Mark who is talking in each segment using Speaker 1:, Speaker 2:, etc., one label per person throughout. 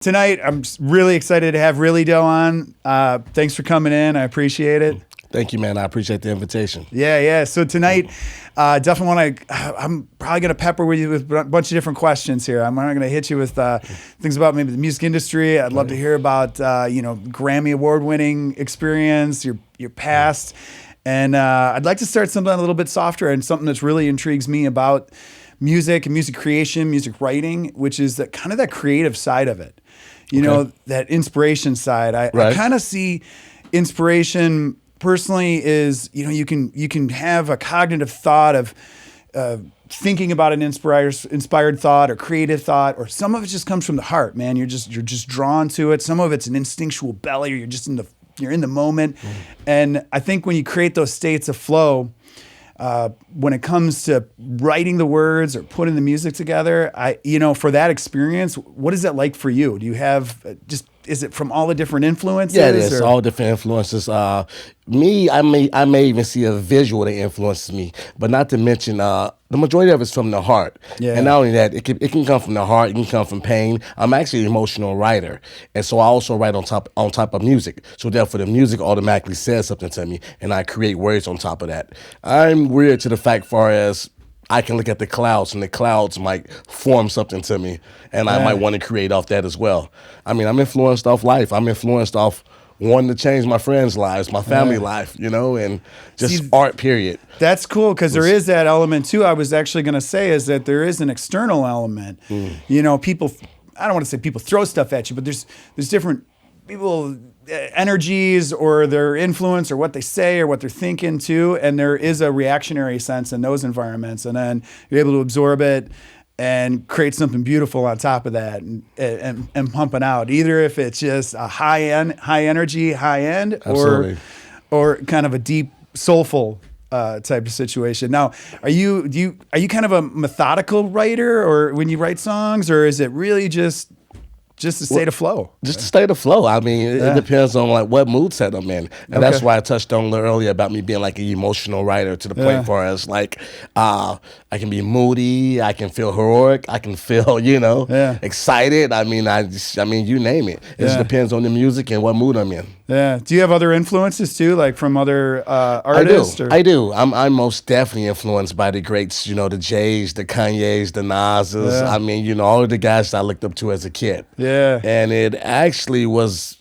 Speaker 1: Tonight, I'm really excited to have Really Doe on. Thanks for coming in. I appreciate it.
Speaker 2: Thank you, man. I appreciate the invitation.
Speaker 1: Yeah. So tonight, definitely want to. I'm probably going to pepper you with a bunch of different questions here. I'm going to hit you with things about maybe the music industry. I'd love to hear about Grammy award-winning experience, your past, and I'd like to start something a little bit softer and something that's really intrigues me about music and music creation, music writing, which is that kind of that creative side of it. You know, that inspiration side. I kind of see inspiration personally is, you can have a cognitive thought of thinking about an inspired thought or creative thought, or some of it just comes from the heart, man. You're just drawn to it. Some of it's an instinctual belly, or you're in the moment. And I think when you create those states of flow, when it comes to writing the words or putting the music together, for that experience, what is that like for you? Do you have is it from all the different influences?
Speaker 2: Yeah, it is. All different influences. I may even see a visual that influences me, but not to mention the majority of it's from the heart. Yeah. And not only that, it can come from the heart. It can come from pain. I'm actually an emotional writer, and so I also write on top of music. So therefore, the music automatically says something to me, and I create words on top of that. I'm weird to the fact far as I can look at the clouds, and the clouds might form something to me, and I might want to create off that as well. I mean, I'm influenced off life. I'm influenced off wanting to change my friends' lives, my family life, and just art, period.
Speaker 1: That's cool, because there is that element, too. I was actually going to say is that there is an external element. People, I don't want to say people throw stuff at you, but there's different people, energies or their influence or what they say or what they're thinking too, and there is a reactionary sense in those environments, and then you're able to absorb it and create something beautiful on top of that, and pump it out, either if it's just a high energy, high end, or kind of a deep soulful type of situation. Now, are you kind of a methodical writer, or when you write songs, or is it really just a state of flow?
Speaker 2: Just a state of flow. I mean, it depends on what mood set I'm in. And that's why I touched on earlier about me being like an emotional writer, to the point where it's like I can be moody, I can feel heroic, I can feel, excited. I mean, you name it. It just depends on the music and what mood I'm in.
Speaker 1: Yeah. Do you have other influences too, like from other artists?
Speaker 2: I do. I'm most definitely influenced by the greats, the Jays, the Kanyes, the Nas's. I mean, all of the guys that I looked up to as a kid.
Speaker 1: Yeah.
Speaker 2: And it actually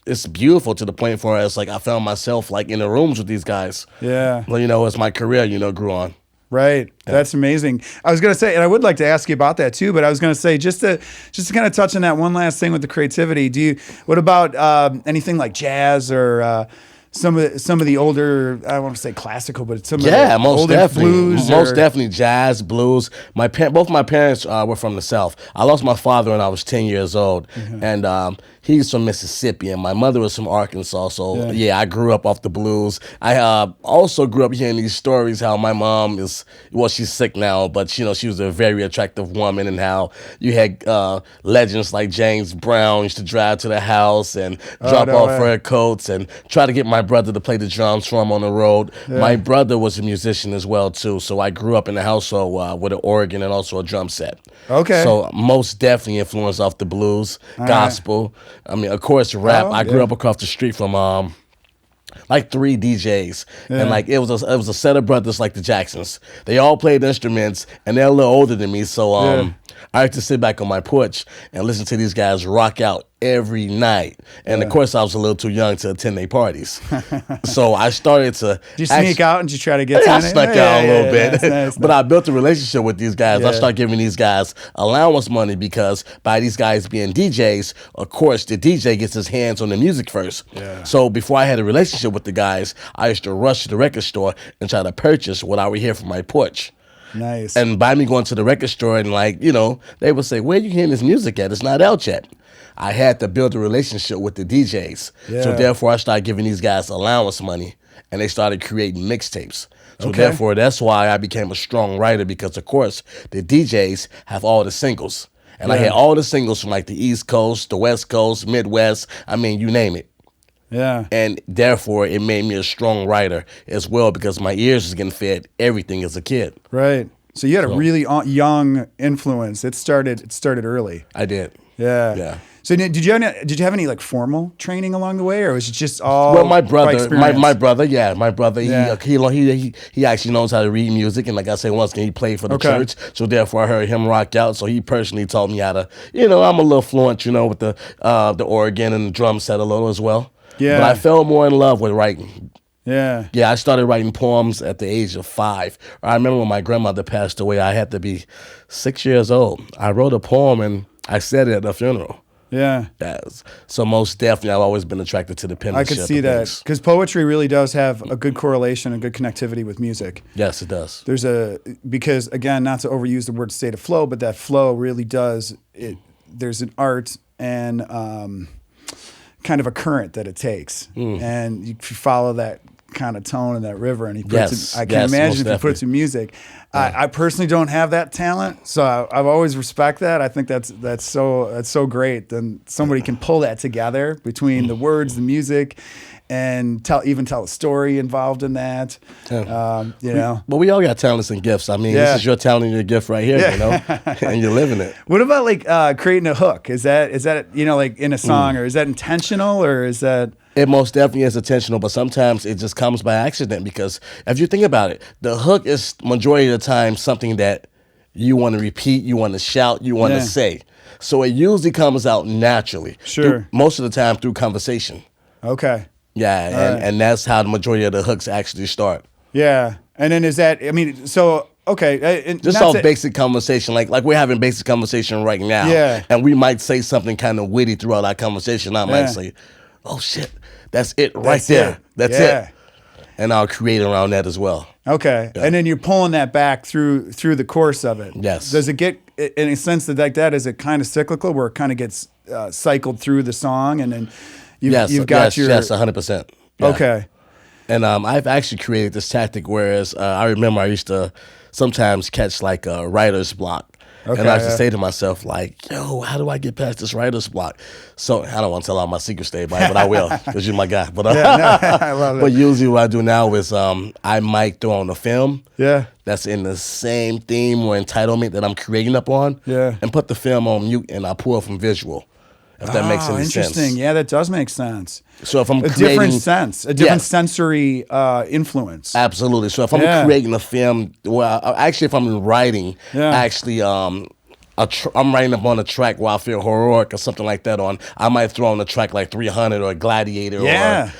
Speaker 2: it's beautiful to the point where it's like I found myself like in the rooms with these guys.
Speaker 1: Yeah.
Speaker 2: Well, as my career, grew on.
Speaker 1: Right. Yeah. That's amazing. I was going to say, and I would like to ask you about that too, but I was going to say, just to kind of touch on that one last thing with the creativity, what about anything like jazz or some of the older, I don't want to say classical, but some of the older blues?
Speaker 2: Most definitely jazz, blues. Both my parents were from the South. I lost my father when I was 10 years old, and he's from Mississippi, and my mother was from Arkansas. So I grew up off the blues. I also grew up hearing these stories how my mom she's sick now, but she was a very attractive woman, and how you had legends like James Brown used to drive to the house and drop off fur coats and try to get my brother to play the drums for him on the road. My brother was a musician as well too, so I grew up in the household with an organ and also a drum set.
Speaker 1: Okay.
Speaker 2: So most definitely influenced off the blues, gospel. I mean, of course, rap. I grew up across the street from like 3 DJs, and like it was a set of brothers like the Jacksons. They all played instruments, and they're a little older than me, so I like to sit back on my porch and listen to these guys rock out every night. And of course, I was a little too young to attend their parties, so I started to.
Speaker 1: Did you sneak out and you try to get?
Speaker 2: I snuck out a little bit,
Speaker 1: nice.
Speaker 2: But I built a relationship with these guys. I started giving these guys allowance money, because by these guys being DJs, of course, the DJ gets his hands on the music first.
Speaker 1: Yeah.
Speaker 2: So before I had a relationship with the guys, I used to rush to the record store and try to purchase what I would hear from my porch.
Speaker 1: Nice.
Speaker 2: And by me going to the record store and they would say, "Where are you hearing this music at? It's not out yet." I had to build a relationship with the DJs. Yeah. So therefore I started giving these guys allowance money, and they started creating mixtapes. So therefore that's why I became a strong writer, because of course the DJs have all the singles. And I had all the singles from like the East Coast, the West Coast, Midwest, I mean, you name it.
Speaker 1: Yeah.
Speaker 2: And therefore, it made me a strong writer as well, because my ears was getting fed everything as a kid.
Speaker 1: Right. So you had a really young influence. It started early.
Speaker 2: I did.
Speaker 1: Yeah. So did you have any like formal training along the way, or was it just all?
Speaker 2: Well, my brother,
Speaker 1: by
Speaker 2: my brother, my brother,
Speaker 1: Yeah.
Speaker 2: he actually knows how to read music, and like I said, once again, he played for the
Speaker 1: Okay.
Speaker 2: church, so therefore I heard him rock out. So he personally taught me how to, I'm a little fluent, with the organ and the drum set a little as well.
Speaker 1: Yeah.
Speaker 2: But I fell more in love with writing.
Speaker 1: Yeah.
Speaker 2: Yeah, I started writing poems at the age of 5. I remember when my grandmother passed away, I had to be 6 years old. I wrote a poem and I said it at the funeral.
Speaker 1: Yeah.
Speaker 2: Yes. So most definitely, I've always been attracted to the
Speaker 1: I
Speaker 2: penmanship.
Speaker 1: could see that because poetry really does have a good correlation and good connectivity with music.
Speaker 2: Yes, it does.
Speaker 1: Because again, not to overuse the word state of flow, but that flow really does there's an art and kind of a current that it takes, and you follow that kind of tone in that river, and he puts it, I can imagine if you put it to music. I personally don't have that talent, so I've always respect that. I think that's so great. Then somebody can pull that together between the words, the music, and tell a story involved in that.
Speaker 2: But we all got talents and gifts. I mean, this is your talent and your gift right here, and you're living it.
Speaker 1: What about like creating a hook? Is that like in a song, or is that intentional, or is that?
Speaker 2: It most definitely is intentional, but sometimes it just comes by accident, because if you think about it, the hook is majority of the time something that you want to repeat, you want to shout, you want to say. So it usually comes out naturally.
Speaker 1: Sure.
Speaker 2: Most of the time through conversation.
Speaker 1: Okay.
Speaker 2: Yeah, and that's how the majority of the hooks actually start.
Speaker 1: Yeah. And then okay.
Speaker 2: Just off basic conversation, like we're having basic conversation right now.
Speaker 1: Yeah.
Speaker 2: And we might say something kind of witty throughout our conversation. I might say, oh shit, that's it right there. That's it. And I'll create around that as well.
Speaker 1: Okay. Yeah. And then you're pulling that back through the course of it.
Speaker 2: Yes.
Speaker 1: Does it get, in a sense that like that, is it kind of cyclical where it kind of gets cycled through the song, and then you've got your...
Speaker 2: Yes, 100%. Yeah.
Speaker 1: Okay.
Speaker 2: And I've actually created this tactic, whereas I remember I used to sometimes catch like a writer's block. Okay, and I used to say to myself, like, yo, how do I get past this writer's block? So I don't want to tell all my secrets to everybody, but I will, because you're my guy. But
Speaker 1: I love it.
Speaker 2: But usually what I do now is I might throw on a film that's in the same theme or entitlement that I'm creating up on, and put the film on mute, and I pull from visual, if that makes any sense.
Speaker 1: Interesting. Yeah, that does make sense.
Speaker 2: So if I'm
Speaker 1: a different sensory influence.
Speaker 2: Absolutely. So if I'm creating a film, well, actually, if I'm writing, I'm writing up on a track where I feel heroic or something like that on, I might throw on a track like 300 or Gladiator or,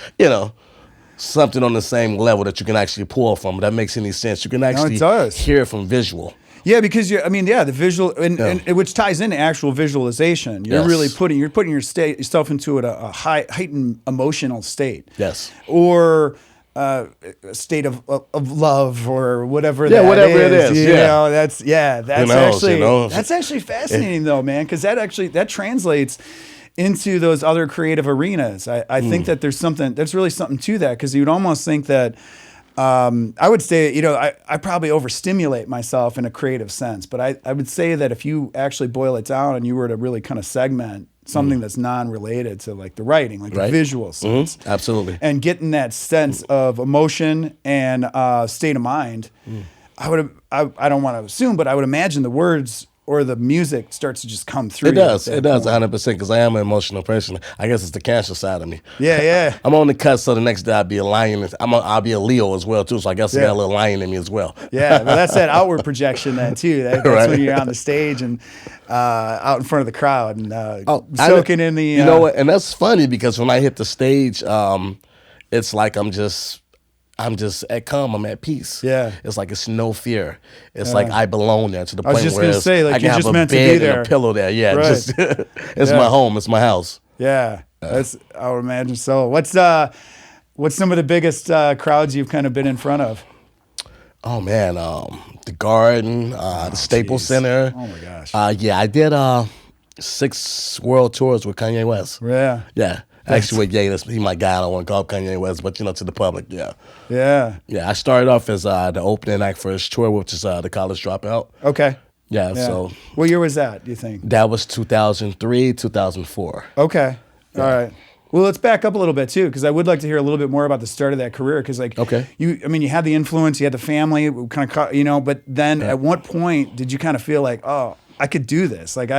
Speaker 2: something on the same level that you can actually pull from. If that makes any sense. You can actually hear it from visual.
Speaker 1: Yeah, because the visual, and which ties into actual visualization. You're really putting yourself into a heightened emotional state.
Speaker 2: Yes.
Speaker 1: Or a state of love, or whatever.
Speaker 2: Whatever it is.
Speaker 1: That's actually fascinating though, man, because that translates into those other creative arenas. I think that there's really something to that, because you'd almost think that. I would say, I probably overstimulate myself in a creative sense, but I would say that if you actually boil it down and you were to really kind of segment something that's non-related to like the writing, like the visual sense,
Speaker 2: absolutely,
Speaker 1: and getting that sense of emotion and state of mind, I don't want to assume, but I would imagine the words or the music starts to just come through.
Speaker 2: It does 100%, because I am an emotional person. I guess it's the cancer side of me.
Speaker 1: Yeah.
Speaker 2: I'm on the cusp, so the next day I'll be a lion. I'll be a Leo as well too, so I guess I got a little lion in me as well.
Speaker 1: Yeah, but that's that outward projection then too. That's when you're on the stage and out in front of the crowd and soaking in the...
Speaker 2: You know what, and that's funny, because when I hit the stage, it's like I'm just at calm. I'm at peace.
Speaker 1: Yeah.
Speaker 2: It's like it's no fear. It's like I belong there, to the point where
Speaker 1: I can
Speaker 2: have a bed and a pillow there. Yeah.
Speaker 1: Right.
Speaker 2: Just it's my home. It's my house.
Speaker 1: Yeah. I would imagine so. What's some of the biggest crowds you've kind of been in front of?
Speaker 2: Oh man, the Garden, the Staples Center.
Speaker 1: Oh my gosh.
Speaker 2: I did 6 world tours with Kanye West.
Speaker 1: Yeah.
Speaker 2: Yeah. Actually, he's my guy. I don't want to call Kanye West, but to the public, yeah. I started off as the opening act for his tour, which is the College Dropout.
Speaker 1: Okay.
Speaker 2: Yeah. So,
Speaker 1: what year was that, do you think?
Speaker 2: That was 2003, 2004.
Speaker 1: Okay. Yeah. All right. Well, let's back up a little bit too, because I would like to hear a little bit more about the start of that career. Because you had the influence, you had the family, kind of, but then at what point did you kind of feel like, oh, I could do this. Like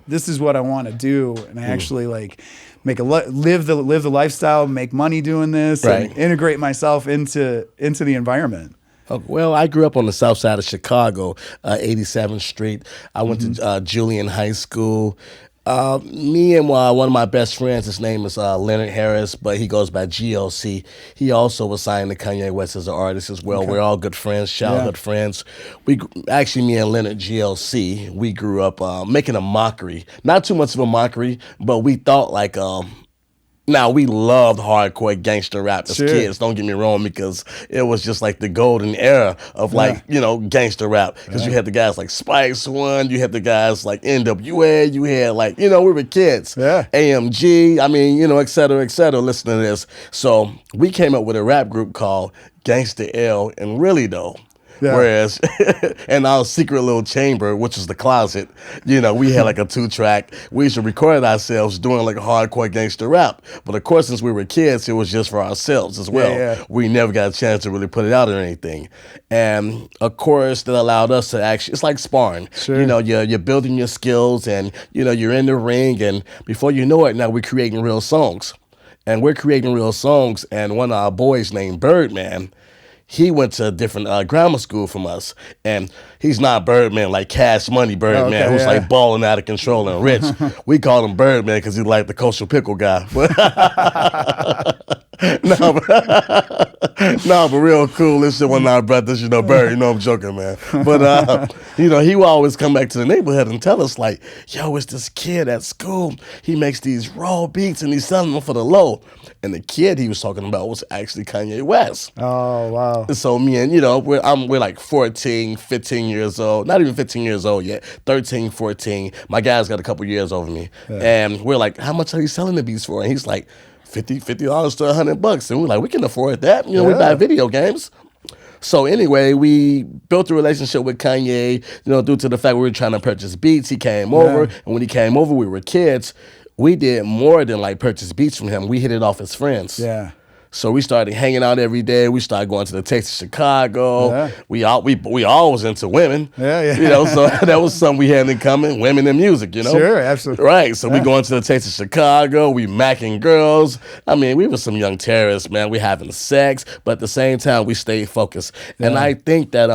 Speaker 1: this is what I want to do, and I actually like live the lifestyle, make money doing this, and integrate myself into the environment.
Speaker 2: Well, I grew up on the south side of Chicago, 87th Street. I went to Julian High School. Me and one of my best friends, his name is Leonard Harris, but he goes by GLC. He also was signed to Kanye West as an artist as well. Okay. We're all good friends, childhood friends. Actually, me and Leonard GLC, we grew up making a mockery. Not too much of a mockery, but we thought like... Now, we loved hardcore gangster rap as kids, don't get me wrong, because it was just like the golden era of like, gangster rap. Because you had the guys like Spice One, you had the guys like NWA, you had like, we were kids. Yeah. AMG, I mean, et cetera, listen to this. So we came up with a rap group called Gangsta L, and really though, whereas in our secret little chamber, which was the closet, we had like a 2-track. We used to record ourselves doing like a hardcore gangster rap. But of course, since we were kids, it was just for ourselves as well. Yeah. We never got a chance to really put it out or anything. And of course, that allowed us to actually, it's like sparring. Sure. You're building your skills and, you're in the ring. And before you know it, now we're creating real songs. And we're creating real songs. And one of our boys named Birdman, he went to a different grammar school from us, and he's not Birdman like Cash Money Birdman, who's like balling out of control and rich. We called him Birdman because he's like the kosher pickle guy. No, but real cool. This shit one of our brothers, Bird. I'm joking, man. But he will always come back to the neighborhood and tell us like, yo, it's this kid at school. He makes these raw beats and he's selling them for the low. And the kid he was talking about was actually Kanye West.
Speaker 1: Oh, wow.
Speaker 2: So me and, we're like 14, 15 years old. Not even 15 years old yet. 13, 14. My guy's got a couple years over me. Yeah. And we're like, how much are you selling the beats for? And he's like, $50 to $100. And we're like, we can afford that. We buy video games. So anyway, we built a relationship with Kanye, due to the fact we were trying to purchase beats. He came over. And when he came over, we were kids. We did more than like purchase beats from him. We hit it off as friends. Yeah. So we started hanging out every day. We started going to the Taste of Chicago. Yeah. We all was into women. Yeah. So that was something we had in common, women and music,
Speaker 1: Sure, absolutely.
Speaker 2: Right. So we going to the Taste of Chicago. We macking girls. I mean, we were some young terrorists, man. We having sex, but at the same time, we stayed focused. Yeah. And I think that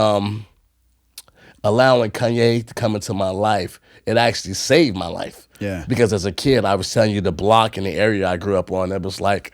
Speaker 2: allowing Kanye to come into my life, it actually saved my life. Yeah. Because as a kid, I was telling you the block in the area I grew up on, it was like,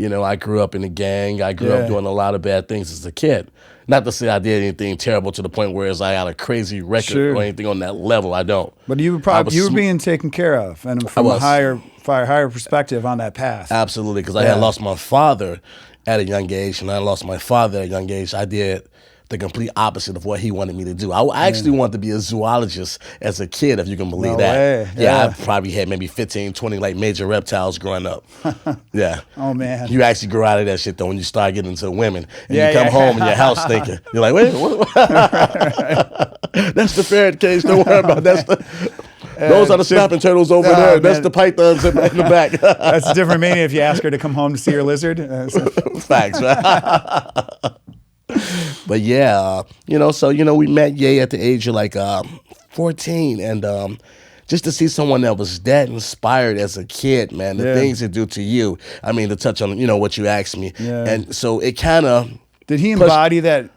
Speaker 2: I grew up in a gang. I grew up doing a lot of bad things as a kid. Not to say I did anything terrible to the point where I had a crazy record or anything on that level. I don't.
Speaker 1: But you were being taken care of, and from a higher perspective on that path.
Speaker 2: Absolutely, because I had lost my father at a young age, and I lost my father at a young age. I did the complete opposite of what he wanted me to do. I actually wanted to be a zoologist as a kid, if you can believe that. Way. Yeah, I probably had maybe 15, 20 like major reptiles growing up. Yeah.
Speaker 1: Oh, man.
Speaker 2: You actually grow out of that shit, though, when you start getting into women. And you come home and your house stinking. You're like, wait, what? That's the ferret cage. Don't worry about that. Those are the snapping turtles over there. Man. That's the pythons in the back.
Speaker 1: That's a different meaning if you ask her to come home to see your lizard.
Speaker 2: Facts, right? But yeah, we met Ye at the age of like 14, and just to see someone that was that inspired as a kid, man, the things it do to you. I mean, to touch on what you asked me, and so it kind of
Speaker 1: did he embody that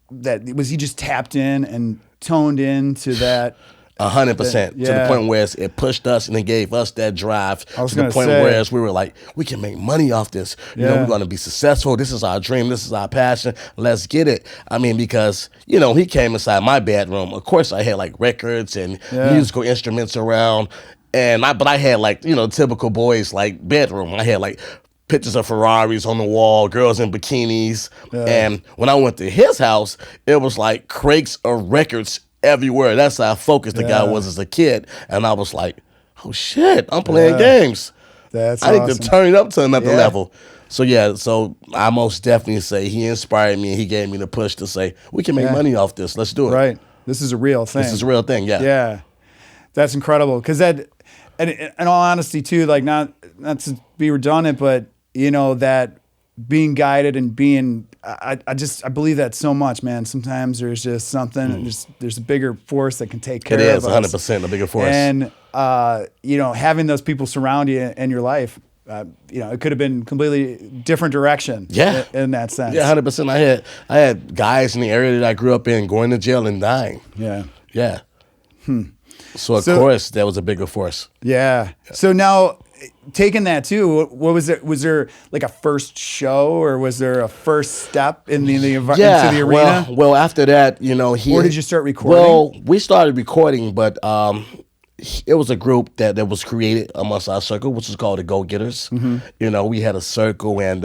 Speaker 1: was he just tapped in and toned into that.
Speaker 2: 100%, to the point where it pushed us and it gave us that drive to the point where we were like, we can make money off this. We're going to be successful. This is our dream. This is our passion. Let's get it. I mean, because, he came inside my bedroom. Of course, I had like records and musical instruments around. But I had like, typical boys like bedroom. I had like pictures of Ferraris on the wall, girls in bikinis. Yeah. And when I went to his house, it was like crates of records everywhere. That's how focused the guy was as a kid. And I was like, oh shit, I'm playing games. I need to turn it up to another level. So I most definitely say he inspired me and he gave me the push to say, we can make money off this. Let's do it.
Speaker 1: Right. This is a real thing.
Speaker 2: This is a real thing,
Speaker 1: Yeah. That's incredible. Because that, and in all honesty too, like not to be redundant, but that being guided and being, I believe that so much, man. Sometimes there's just something, there's a bigger force that can take care of us.
Speaker 2: It is 100% a bigger force.
Speaker 1: And, having those people surround you in your life, it could have been completely different direction.
Speaker 2: Yeah.
Speaker 1: In that sense.
Speaker 2: Yeah, 100%. I had guys in the area that I grew up in going to jail and dying.
Speaker 1: Yeah.
Speaker 2: Yeah. So of course that was a bigger force.
Speaker 1: Yeah. So now, taking that too, what was it? Was there like a first show, or was there a first step into the arena?
Speaker 2: Well, after that,
Speaker 1: or did you start recording?
Speaker 2: Well, we started recording, but it was a group that was created amongst our circle, which is called the Go Getters. We had a circle, and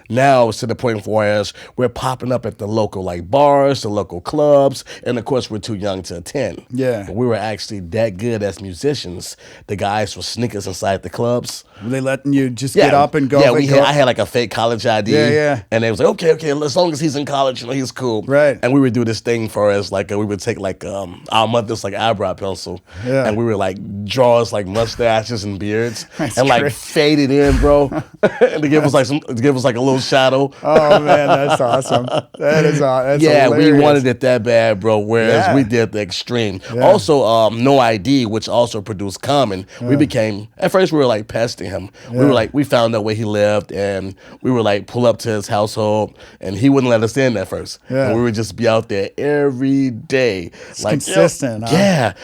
Speaker 2: now it's to the point where we're popping up at the local bars, the local clubs, and of course we're too young to attend.
Speaker 1: Yeah,
Speaker 2: but we were actually that good as musicians. The guys were sneakers inside the clubs.
Speaker 1: Were they letting you just get up and go?
Speaker 2: Yeah, I had like a fake college ID.
Speaker 1: Yeah.
Speaker 2: And they was like, okay, as long as he's in college, he's cool.
Speaker 1: Right.
Speaker 2: And we would do this thing for us, we would take our mother's eyebrow pencil.
Speaker 1: Yeah.
Speaker 2: And we would draw us mustaches and beards
Speaker 1: That's
Speaker 2: and
Speaker 1: great.
Speaker 2: fade it in, bro. And to give us a little shadow.
Speaker 1: Oh man, that's awesome. That is awesome.
Speaker 2: Yeah,
Speaker 1: hilarious.
Speaker 2: we wanted it that bad, bro. Whereas we did the extreme.
Speaker 1: Yeah.
Speaker 2: Also, No ID, which also produced Common. We became, at first we were pesting him.
Speaker 1: Yeah.
Speaker 2: We found out where he lived, and we were pull up to his household, and he wouldn't let us in at first.
Speaker 1: Yeah.
Speaker 2: And we would just be out there every day.
Speaker 1: It's consistent.
Speaker 2: Yeah.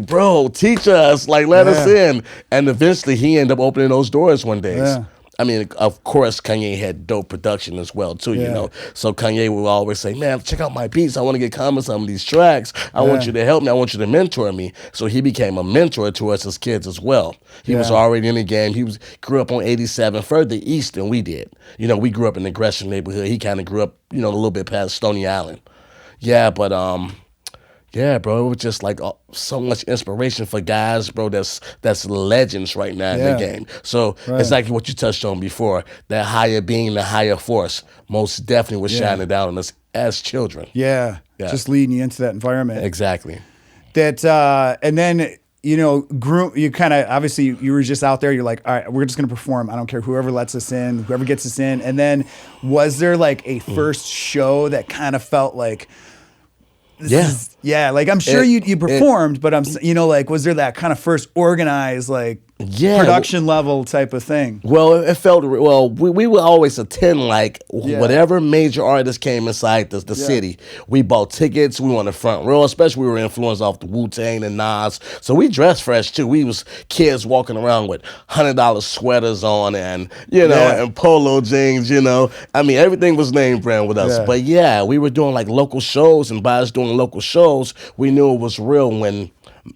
Speaker 2: Bro, teach us. Let us in. And eventually he ended up opening those doors one day.
Speaker 1: Yeah.
Speaker 2: I mean, of course, Kanye had dope production as well, too, So Kanye would always say, man, check out my beats. I want to get comments on these tracks. I want you to help me. I want you to mentor me. So he became a mentor to us as kids as well. He was already in the game. He grew up on 87, further east than we did. We grew up in the Gresham neighborhood. He kind of grew up, a little bit past Stony Island. Yeah, but yeah, bro, it was just so much inspiration for guys, bro, that's legends right now in the game. So exactly what you touched on before, that higher being, the higher force, most definitely was shining down on us as children.
Speaker 1: Yeah, just leading you into that environment.
Speaker 2: Exactly.
Speaker 1: That and then grew. You kind of obviously you were just out there. You're like, all right, we're just gonna perform. I don't care whoever lets us in, whoever gets us in. And then was there a first show that kind of felt like? I'm sure you performed, but was there that kind of first organized production level type of thing?
Speaker 2: Well, it felt we would always attend whatever major artist came inside the city. We bought tickets. We were on the front row, especially we were influenced off the Wu-Tang and Nas. So we dressed fresh too. We was kids walking around with $100 sweaters on and and polo jeans. I mean, everything was name brand with us. But we were doing local shows, and by us doing local shows, we knew it was real when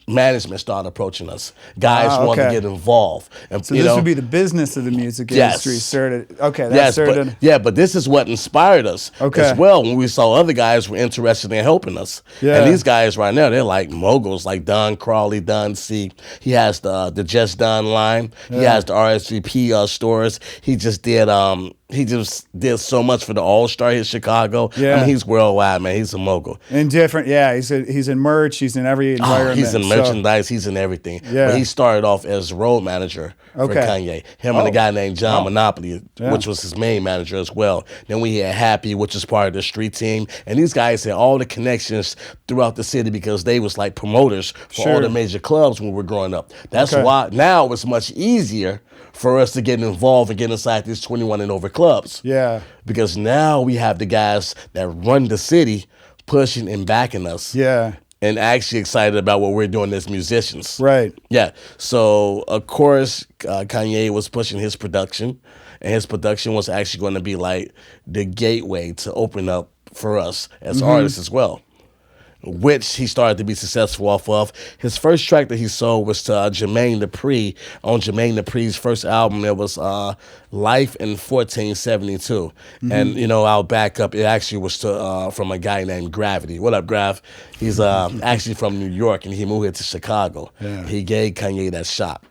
Speaker 2: management started approaching us. Guys wanted to get involved. And,
Speaker 1: so this would be the business of the music industry started. Okay, that started.
Speaker 2: But this is what inspired us as well when we saw other guys were interested in helping us. Yeah. And these guys right now, they're moguls, like Don Crawley, Don C. He has the Just Don line. Yeah. He has the RSVP stores. He just did so much for the All-Star hit Chicago. Yeah. I mean, he's worldwide, man. He's a mogul.
Speaker 1: And different, he's in merch. He's in every environment.
Speaker 2: He's in merchandise. He's in everything. Yeah. But he started off as road manager for Kanye. Him and a guy named John Monopoly, which was his main manager as well. Then we had Happy, which is part of the street team. And these guys had all the connections throughout the city because they was promoters for all the major clubs when we were growing up. That's why now it's much easier for us to get involved and get inside these 21 and over clubs. Yeah. Because now we have the guys that run the city pushing and backing us. Yeah. And actually excited about what we're doing as musicians. Right. Yeah. So, of course, Kanye was pushing his production, and his production was actually going to be the gateway to open up for us as artists as well, which he started to be successful off of. His first track that he sold was to Jermaine Dupri. On Jermaine Dupri's first album, it was Life in 1472. And, I'll back up. It actually was from a guy named Gravity. What up, Grav? He's actually from New York, and he moved here to Chicago. Yeah. He gave Kanye that shot.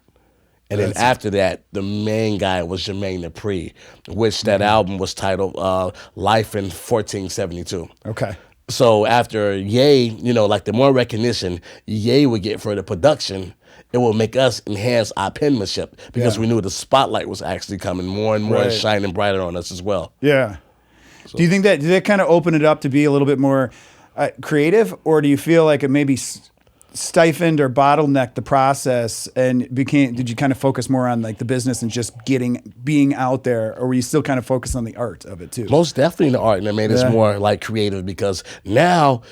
Speaker 2: And then after that, the main guy was Jermaine Dupri, which that album was titled Life in 1472. Okay. So after Ye, like the more recognition Ye would get for the production, it will make us enhance our penmanship because we knew the spotlight was actually coming more and more and shining brighter on us as well.
Speaker 1: Yeah. So. Do you think did that kind of open it up to be a little bit more creative, or do you feel like it maybe stifled or bottlenecked the process and did you kind of focus more on like the business and just being out there, or were you still kind of focused on the art of it too?
Speaker 2: Most definitely the art, and it made us more like creative because now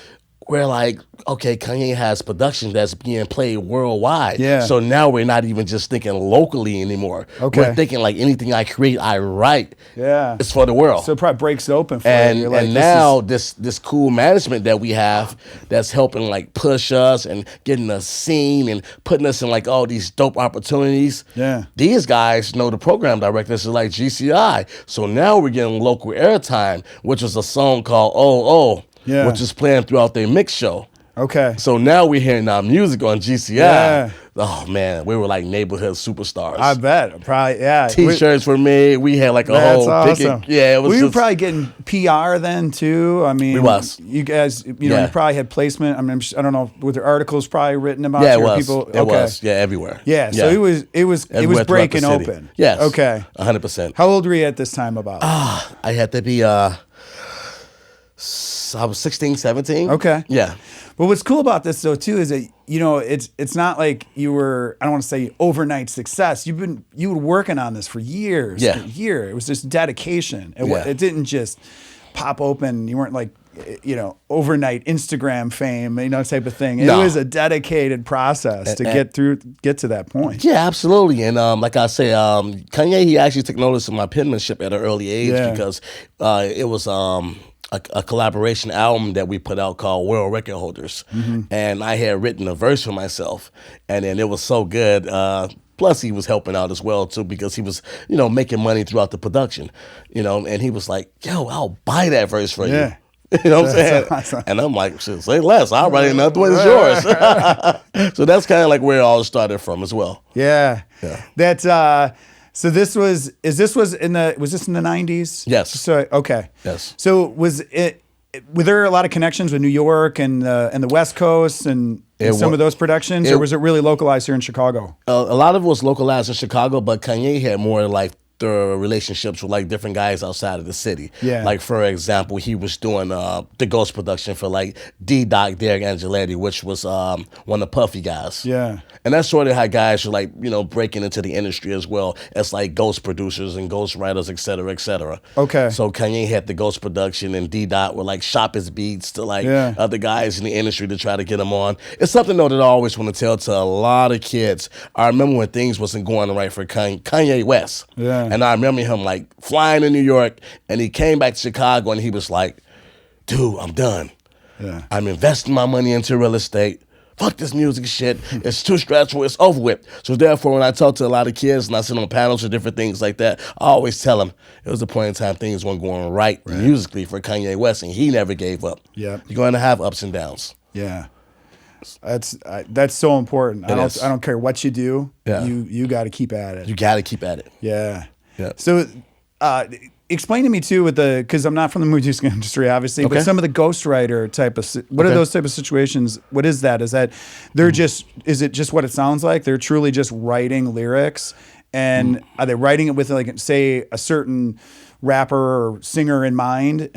Speaker 2: we're like, okay, Kanye has production that's being played worldwide.
Speaker 1: Yeah.
Speaker 2: So now we're not even just thinking locally anymore.
Speaker 1: Okay.
Speaker 2: We're thinking like anything I create, I write.
Speaker 1: Yeah.
Speaker 2: It's for the world.
Speaker 1: So it probably breaks it open for
Speaker 2: you.
Speaker 1: Like,
Speaker 2: and now this cool management that we have that's helping like push us and getting us seen and putting us in like all these dope opportunities.
Speaker 1: Yeah.
Speaker 2: These guys know the program directors are like GCI. So now we're getting local airtime, which is a song called Oh, which is playing throughout their mix show.
Speaker 1: Okay.
Speaker 2: So now we're hearing our music on GCI. Yeah. Oh man, we were like neighborhood superstars.
Speaker 1: I bet. Probably, yeah.
Speaker 2: T-shirts were made. We had like a whole
Speaker 1: awesome.
Speaker 2: Yeah, it was.
Speaker 1: We were probably getting PR then too. I mean,
Speaker 2: we was.
Speaker 1: You guys, you probably had placement. I mean, I don't know, were there articles probably written about
Speaker 2: it
Speaker 1: your
Speaker 2: was.
Speaker 1: people?
Speaker 2: It was. Yeah, everywhere.
Speaker 1: Yeah. So it was breaking open.
Speaker 2: Yes.
Speaker 1: Okay.
Speaker 2: 100%.
Speaker 1: How old were you at this time about?
Speaker 2: I had to be I was 16, 17.
Speaker 1: Okay.
Speaker 2: Yeah.
Speaker 1: But what's cool about this though too is that it's not like you were, I don't want to say overnight success. You were working on this for years.
Speaker 2: Yeah.
Speaker 1: It was just dedication. It didn't just pop open. You weren't like overnight Instagram fame, type of thing. It was a dedicated process to get to that point.
Speaker 2: Yeah, absolutely. And like I say, Kanye, he actually took notice of my penmanship at an early age because it was a collaboration album that we put out called World Record Holders. Mm-hmm. And I had written a verse for myself, and then it was so good. Plus, he was helping out as well, too, because he was, making money throughout the production, and he was like, yo, I'll buy that verse for you. You know what I'm saying? Awesome. And I'm like, say less. I'll write another one. It's yours. So that's kind of like where it all started from as well.
Speaker 1: Yeah. That's, so this was in the 90s?
Speaker 2: Yes.
Speaker 1: So, okay.
Speaker 2: Yes.
Speaker 1: So were there a lot of connections with New York and the West Coast and some of those productions, or was it really localized here in Chicago?
Speaker 2: A lot of it was localized in Chicago, but Kanye had more like the relationships with like different guys outside of the city.
Speaker 1: Yeah.
Speaker 2: Like for example, he was doing the Ghost production for like D-Doc, Derek Angeletti, which was one of the Puffy guys.
Speaker 1: Yeah.
Speaker 2: And that's sort of how guys are like, breaking into the industry as well as like ghost producers and ghost writers, et cetera, et cetera.
Speaker 1: Okay.
Speaker 2: So Kanye had the Ghost production, and D-Dot would like shop his beats to like other guys in the industry to try to get them on. It's something though that I always want to tell to a lot of kids. I remember when things wasn't going right for Kanye West.
Speaker 1: Yeah.
Speaker 2: And I remember him like flying to New York, and he came back to Chicago, and he was like, dude, I'm done.
Speaker 1: Yeah.
Speaker 2: I'm investing my money into real estate. Fuck this music shit. It's too stressful. It's over with. So therefore, when I talk to a lot of kids and I sit on panels or different things like that, I always tell them it was a point in time things weren't going right musically for Kanye West, and he never gave up.
Speaker 1: Yeah.
Speaker 2: You're going to have ups and downs.
Speaker 1: Yeah. That's so important. I don't care what you do.
Speaker 2: Yeah.
Speaker 1: You got to keep at it.
Speaker 2: You got to keep at it.
Speaker 1: Yeah.
Speaker 2: Yeah.
Speaker 1: So, explain to me too because I'm not from the music industry, obviously, but some of the ghostwriter type of what are those type of situations? What is that? Is that they're is it just what it sounds like? They're truly just writing lyrics, and are they writing it with like say a certain rapper or singer in mind,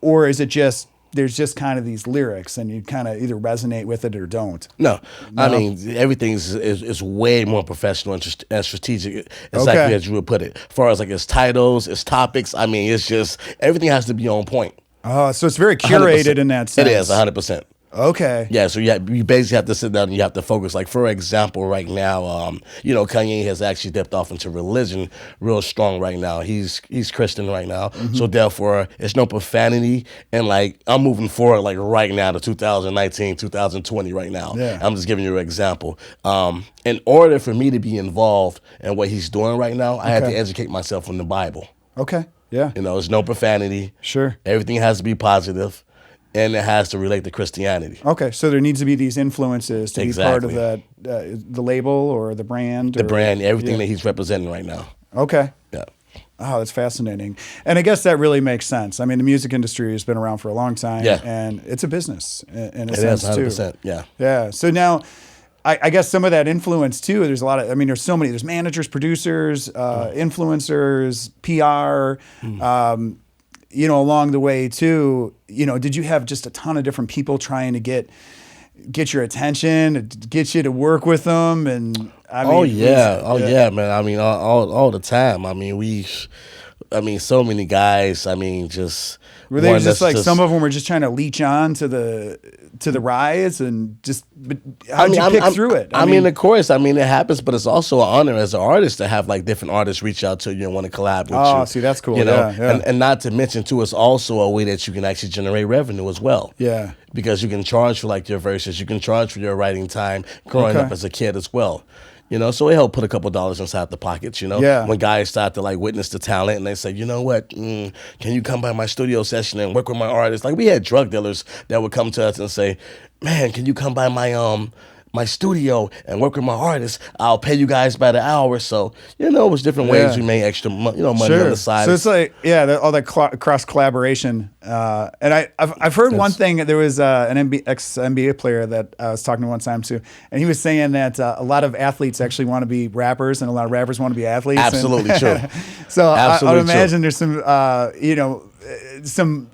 Speaker 1: or is it just there's just kind of these lyrics and you kind of either resonate with it or don't?
Speaker 2: No. I mean, everything is way more professional and strategic, exactly as you would put it. As far as like its titles, its topics, I mean, it's just, everything has to be on point.
Speaker 1: Oh, so it's very curated
Speaker 2: 100%.
Speaker 1: In that sense.
Speaker 2: It is, 100%.
Speaker 1: Okay.
Speaker 2: Yeah, so you basically have to sit down and you have to focus. Like, for example, right now, Kanye has actually dipped off into religion real strong right now. He's Christian right now. Mm-hmm. So therefore, it's no profanity. And like, I'm moving forward like right now to 2019, 2020 right now.
Speaker 1: Yeah.
Speaker 2: I'm just giving you an example. In order for me to be involved in what he's doing right now, I had to educate myself from the Bible.
Speaker 1: Okay, yeah.
Speaker 2: There's no profanity.
Speaker 1: Sure.
Speaker 2: Everything has to be positive. And it has to relate to Christianity.
Speaker 1: Okay, so there needs to be these influences to be part of that, the label or the brand.
Speaker 2: The brand, everything that he's representing right now.
Speaker 1: Okay.
Speaker 2: Yeah.
Speaker 1: Oh, that's fascinating. And I guess that really makes sense. I mean, the music industry has been around for a long time, and it's a business in a sense, too. 100%,
Speaker 2: yeah.
Speaker 1: Yeah. So now, I guess some of that influence, too, there's a lot of, I mean, there's so many, there's managers, producers, influencers, PR, you know, along the way, too. You know, did you have just a ton of different people trying to get your attention, get you to work with them? And I mean,
Speaker 2: yeah, man. I mean, all the time. I mean, so many guys. I mean, just
Speaker 1: were they just like some of them were just trying to leech on to the rise and just. But how did you pick through it?
Speaker 2: I mean, of course. I mean, it happens, but it's also an honor as an artist to have like different artists reach out to you and want to collab with you.
Speaker 1: Oh, see, that's cool.
Speaker 2: You know,
Speaker 1: yeah.
Speaker 2: And not to mention too, it's also a way that you can actually generate revenue as well.
Speaker 1: Yeah.
Speaker 2: Because you can charge for like your verses, you can charge for your writing time growing up as a kid as well. You know, so it helped put a couple dollars inside the pockets, you know.
Speaker 1: Yeah.
Speaker 2: When guys start to like witness the talent and they say, you know what, can you come by my studio session and work with my artists? Like we had drug dealers that would come to us and say, man, can you come by my studio and work with my artists? I'll pay you guys by the hour. So, you know, it was different ways we made extra money on the side.
Speaker 1: So it's like, all that cross collaboration. And I've heard one thing. There was an ex-NBA player that I was talking to one time too, and he was saying that a lot of athletes actually want to be rappers, and a lot of rappers want to be athletes.
Speaker 2: Absolutely true.
Speaker 1: So I would imagine there's some, some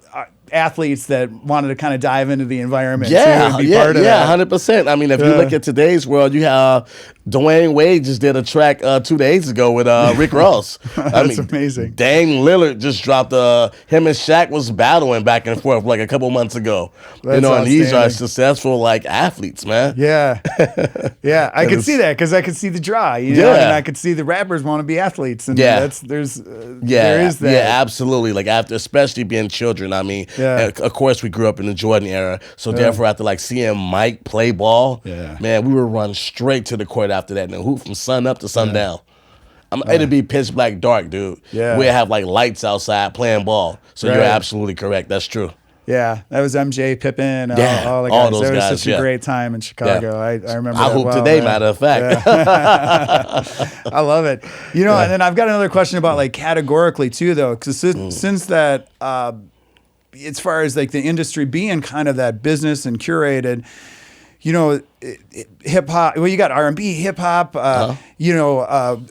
Speaker 1: athletes that wanted to kind of dive into the environment.
Speaker 2: Yeah,
Speaker 1: too, be part of that.
Speaker 2: 100%. I mean, if you look at today's world, you have Dwayne Wade just did a track 2 days ago with Rick Ross.
Speaker 1: That's amazing.
Speaker 2: Dame Lillard just dropped him and Shaq was battling back and forth like a couple months ago.
Speaker 1: That's
Speaker 2: and these are successful like athletes, man.
Speaker 1: Yeah, yeah. I could see that because I could see the draw. You know? And I could see the rappers want to be athletes. And there is that.
Speaker 2: Yeah, absolutely. Like after, especially being children. I mean, of course we grew up in the Jordan era, so therefore after like seeing Mike play ball, man, we would run straight to the court after that and hoop from sun up to sundown. It'd be pitch black dark, dude.
Speaker 1: Yeah.
Speaker 2: We'd have like lights outside playing ball. So you're absolutely correct. That's true.
Speaker 1: Yeah, that was MJ, Pippen, all the guys.
Speaker 2: All those
Speaker 1: that was
Speaker 2: guys,
Speaker 1: such a great time in Chicago. I remember
Speaker 2: I
Speaker 1: that
Speaker 2: hoop
Speaker 1: well.
Speaker 2: today, matter of fact.
Speaker 1: I love it. You know, and then I've got another question about like categorically too, though, because since that, as far as like the industry being kind of that business and curated, you know, hip hop. Well, you got R&B, hip hop,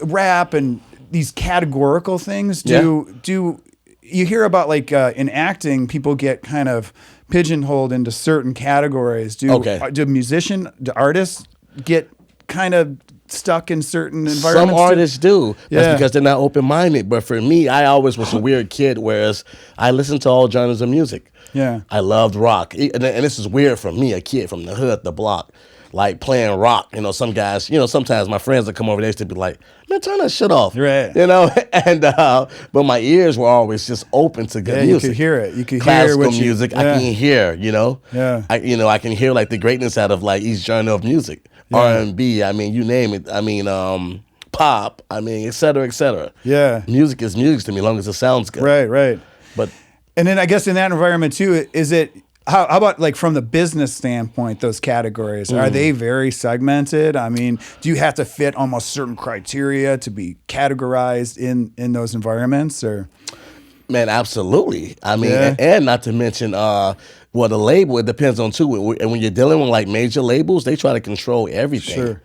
Speaker 1: rap, and these categorical things. Do you hear about like in acting, people get kind of pigeonholed into certain categories? Do artists get kind of stuck in certain environments?
Speaker 2: Some artists do. That's because they're not open-minded. But for me, I always was a weird kid, whereas I listened to all genres of music.
Speaker 1: Yeah.
Speaker 2: I loved rock. And this is weird for me, a kid from the hood, the block, like playing rock. You know, some guys, sometimes my friends would come over, they used to be like, man, turn that shit off.
Speaker 1: Right.
Speaker 2: You know, and but my ears were always just open to good music.
Speaker 1: You could hear it. You could
Speaker 2: classical
Speaker 1: hear
Speaker 2: music. I can hear,
Speaker 1: Yeah.
Speaker 2: I can hear like the greatness out of like each genre of music. R&B, I mean, you name it. I mean, pop, I mean, et cetera, et cetera.
Speaker 1: Yeah.
Speaker 2: Music is music to me, as long as it sounds good.
Speaker 1: Right. And then I guess in that environment too, is it, how about like from the business standpoint, those categories, are they very segmented? I mean, do you have to fit almost certain criteria to be categorized in those environments, or?
Speaker 2: Man, absolutely. I mean, and not to mention, the label, it depends on too. And when you're dealing with like major labels, they try to control everything.
Speaker 1: Sure.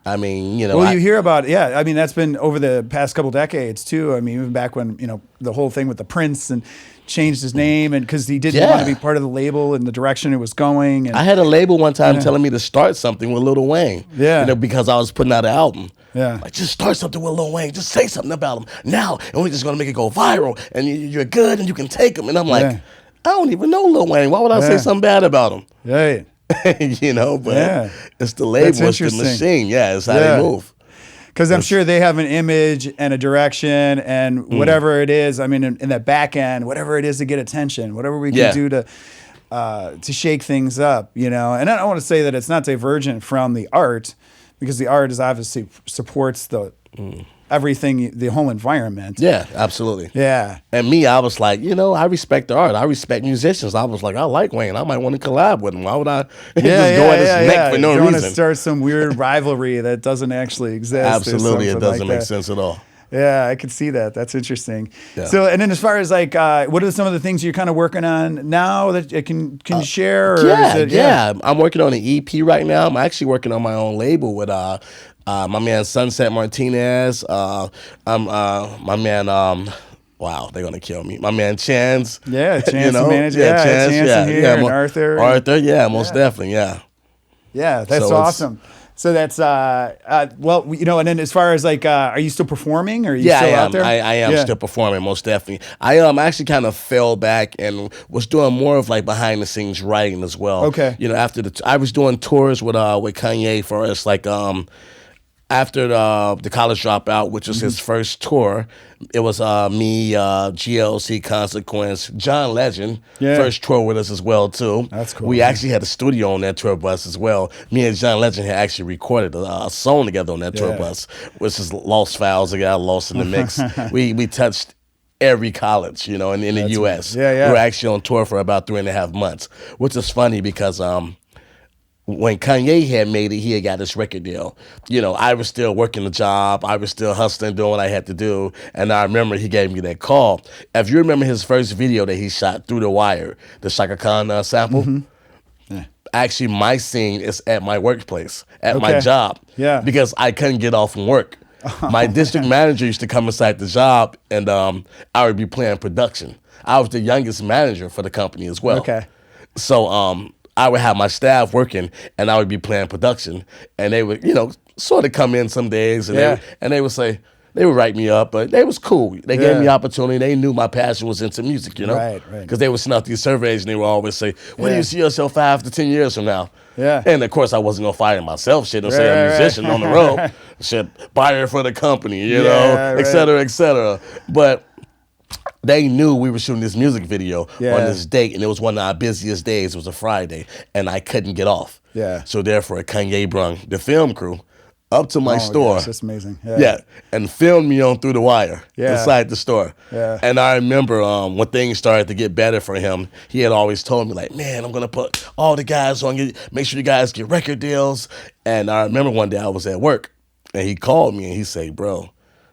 Speaker 2: I mean, you
Speaker 1: hear about, I mean, that's been over the past couple decades too. I mean, even back when, the whole thing with the Prince and changed his name and because he didn't want to be part of the label and the direction it was going. And
Speaker 2: I had a label one time telling me to start something with Lil Wayne.
Speaker 1: Yeah.
Speaker 2: Because I was putting out an album.
Speaker 1: Yeah.
Speaker 2: Like, just start something with Lil Wayne. Just say something about him now, and we're just going to make it go viral, and you're good, and you can take him. And I'm like, I don't even know Lil Wayne. Why would I say something bad about him?
Speaker 1: Right.
Speaker 2: But it's the label, it's the machine. Yeah, it's how they move.
Speaker 1: Because I'm sure they have an image and a direction and whatever it is. I mean, in that back end, whatever it is to get attention, whatever we can do to shake things up, And I don't want to say that it's not divergent from the art, because the art is obviously supports the everything, the whole environment.
Speaker 2: Yeah, absolutely.
Speaker 1: Yeah.
Speaker 2: And me, I was like, I respect the art. I respect musicians. I was like, I like Wayne. I might want to collab with him. Why would I just go at his neck for no reason?
Speaker 1: You don't want to start some weird rivalry that doesn't actually exist.
Speaker 2: Absolutely, it doesn't make sense at all.
Speaker 1: Yeah, I could see that. That's interesting.
Speaker 2: Yeah.
Speaker 1: So, and then as far as like, what are some of the things you're kind of working on now that you can you share? Or
Speaker 2: Yeah. I'm working on an EP right now. I'm actually working on my own label with my man Sunset Martinez. My man. Wow, they're gonna kill me. My man Chance.
Speaker 1: Yeah, Chance,
Speaker 2: you know?
Speaker 1: manager.
Speaker 2: Yeah,
Speaker 1: Chance here, and Arthur.
Speaker 2: Yeah, most definitely, yeah.
Speaker 1: Yeah, that's awesome. So that's well, you know, and then as far as like, are you still performing, or are you still out there?
Speaker 2: I am still performing, most definitely. I actually kind of fell back and was doing more of like behind the scenes writing as well.
Speaker 1: Okay.
Speaker 2: You know, after I was doing tours with Kanye for us, like after the College Dropout, which was his first tour. It was me, GLC, Consequence, John Legend, first tour with us as well too.
Speaker 1: That's cool.
Speaker 2: We actually had a studio on that tour bus as well. Me and John Legend had actually recorded a song together on that tour bus, which is lost files that got lost in the mix. we touched every college, you know, in the U.S.
Speaker 1: Yeah, yeah.
Speaker 2: We were actually on tour for about 3.5 months, which is funny because when Kanye had made it, he had got this record deal. You know, I was still working the job. I was still hustling, doing what I had to do. And I remember he gave me that call. If you remember his first video that he shot, Through the Wire, the Shaka Khan sample, actually my scene is at my workplace, at my job.
Speaker 1: Yeah.
Speaker 2: Because I couldn't get off from work. My district manager used to come inside the job, and I would be playing production. I was the youngest manager for the company as well.
Speaker 1: Okay.
Speaker 2: So I would have my staff working, and I would be playing production, and they would, you know, sort of come in some days, and they would say, they would write me up, but they was cool. They gave me opportunity. They knew my passion was into music, you know?
Speaker 1: Right.
Speaker 2: Because they would send out these surveys, and they would always say, where do you see yourself 5 to 10 years from now?
Speaker 1: Yeah.
Speaker 2: And, of course, I wasn't going to fire myself, shit, and say I'm a musician on the road. Shit, buyer for the company, you know, et cetera, et cetera. But they knew we were shooting this music video on this date, and it was one of our busiest days. It was a Friday, and I couldn't get off.
Speaker 1: Yeah.
Speaker 2: So therefore, Kanye brung the film crew up to my store.
Speaker 1: Gosh, that's amazing.
Speaker 2: And filmed me on Through the Wire inside the store.
Speaker 1: Yeah.
Speaker 2: And I remember when things started to get better for him, he had always told me, like, man, I'm going to put all the guys on you, make sure you guys get record deals. And I remember one day I was at work, and he called me, and he said, bro,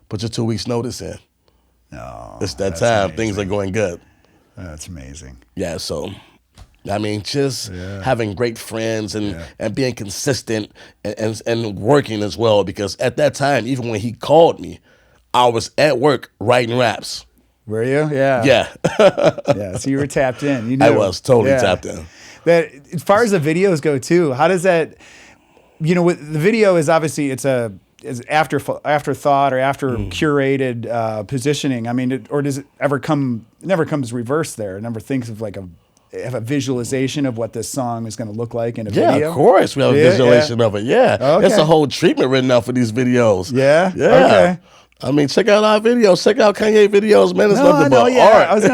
Speaker 2: put your 2 weeks notice in.
Speaker 1: No,
Speaker 2: it's that time. Amazing. Things are going good.
Speaker 1: That's amazing.
Speaker 2: Yeah, so I mean, just having great friends and being consistent and working as well, because at that time, even when he called me, I was at work writing raps.
Speaker 1: Were you? Yeah.
Speaker 2: Yeah.
Speaker 1: So you were tapped in. You knew.
Speaker 2: I was totally tapped in.
Speaker 1: That, as far as the videos go too, how does that, you know, with the video is obviously it's afterthought or after curated positioning. I mean, or does it ever come? It never comes reverse there. It never thinks of like have a visualization of what this song is going to look like in a video.
Speaker 2: Yeah, of course we have a visualization of it. Yeah, There's a whole treatment written out for these videos.
Speaker 1: Yeah.
Speaker 2: Okay. I mean, check out our videos. Check out Kanye videos, man. It's nothing but art.
Speaker 1: I was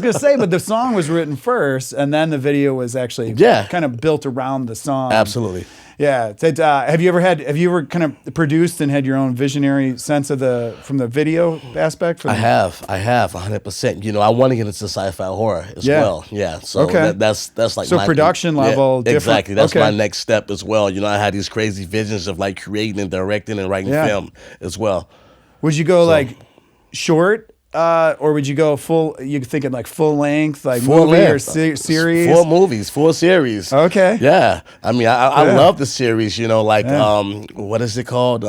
Speaker 1: gonna say, but the song was written first, and then the video was actually kind of built around the song.
Speaker 2: Absolutely.
Speaker 1: Yeah. Have you ever kind of produced and had your own visionary sense of from the video aspect?
Speaker 2: I have 100%. You know, I want to get into sci-fi horror as well. Yeah. So that's like my
Speaker 1: production level.
Speaker 2: Yeah, exactly. That's my next step as well. You know, I had these crazy visions of like creating and directing and writing film as well.
Speaker 1: Would you go like short? Or would you go full? You thinking like full length, like movie or series?
Speaker 2: 4 movies, 4 series.
Speaker 1: Okay.
Speaker 2: Yeah. I mean, I love the series. You know, like what is it called?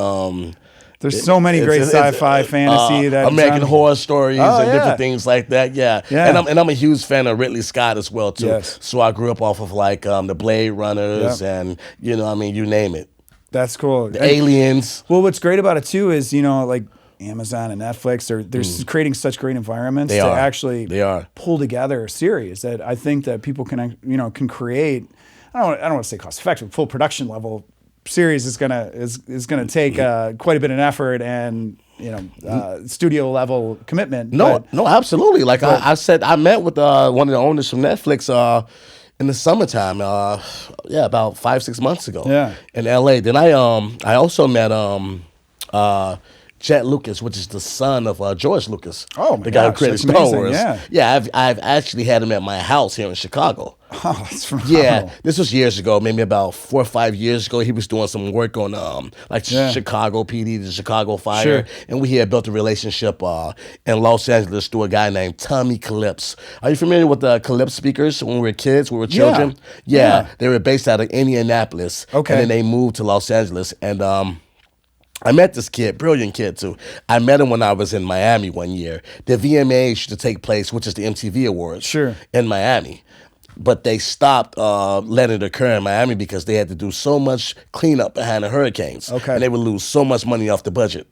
Speaker 1: There's so many great sci-fi, fantasy, that
Speaker 2: American Horror Stories and different things like that. Yeah. And I'm a huge fan of Ridley Scott as well too.
Speaker 1: Yes.
Speaker 2: So I grew up off of like the Blade Runners and you know, I mean, you name it.
Speaker 1: That's cool.
Speaker 2: The Aliens.
Speaker 1: Well, what's great about it too is, you know, like Amazon and Netflix, they're creating such great environments to actually pull together a series that I think that people can create. I don't want to say cost effective, full production level series is gonna take quite a bit of effort and studio level commitment.
Speaker 2: No, absolutely. Like I said, I met with one of the owners from Netflix in the summertime. About 5-6 months ago. Yeah, in LA. Then I also met Chet Lucas, which is the son of George Lucas, the guy who created Star Wars. Yeah, I've actually had him at my house here in Chicago.
Speaker 1: Oh, that's phenomenal.
Speaker 2: Yeah, this was years ago, maybe about 4 or 5 years ago. He was doing some work on Chicago PD, the Chicago Fire,
Speaker 1: Sure.
Speaker 2: and we had built a relationship in Los Angeles through a guy named Tommy Calypse. Are you familiar with the Calypse speakers when we were kids, when we were children? Yeah, they were based out of Indianapolis,
Speaker 1: Okay.
Speaker 2: and then they moved to Los Angeles, and I met this kid, brilliant kid too. I met him when I was in Miami one year. The VMAs used to take place, which is the MTV Awards,
Speaker 1: Sure.
Speaker 2: in Miami. But they stopped letting it occur in Miami because they had to do so much cleanup behind the hurricanes.
Speaker 1: Okay.
Speaker 2: And they would lose so much money off the budget.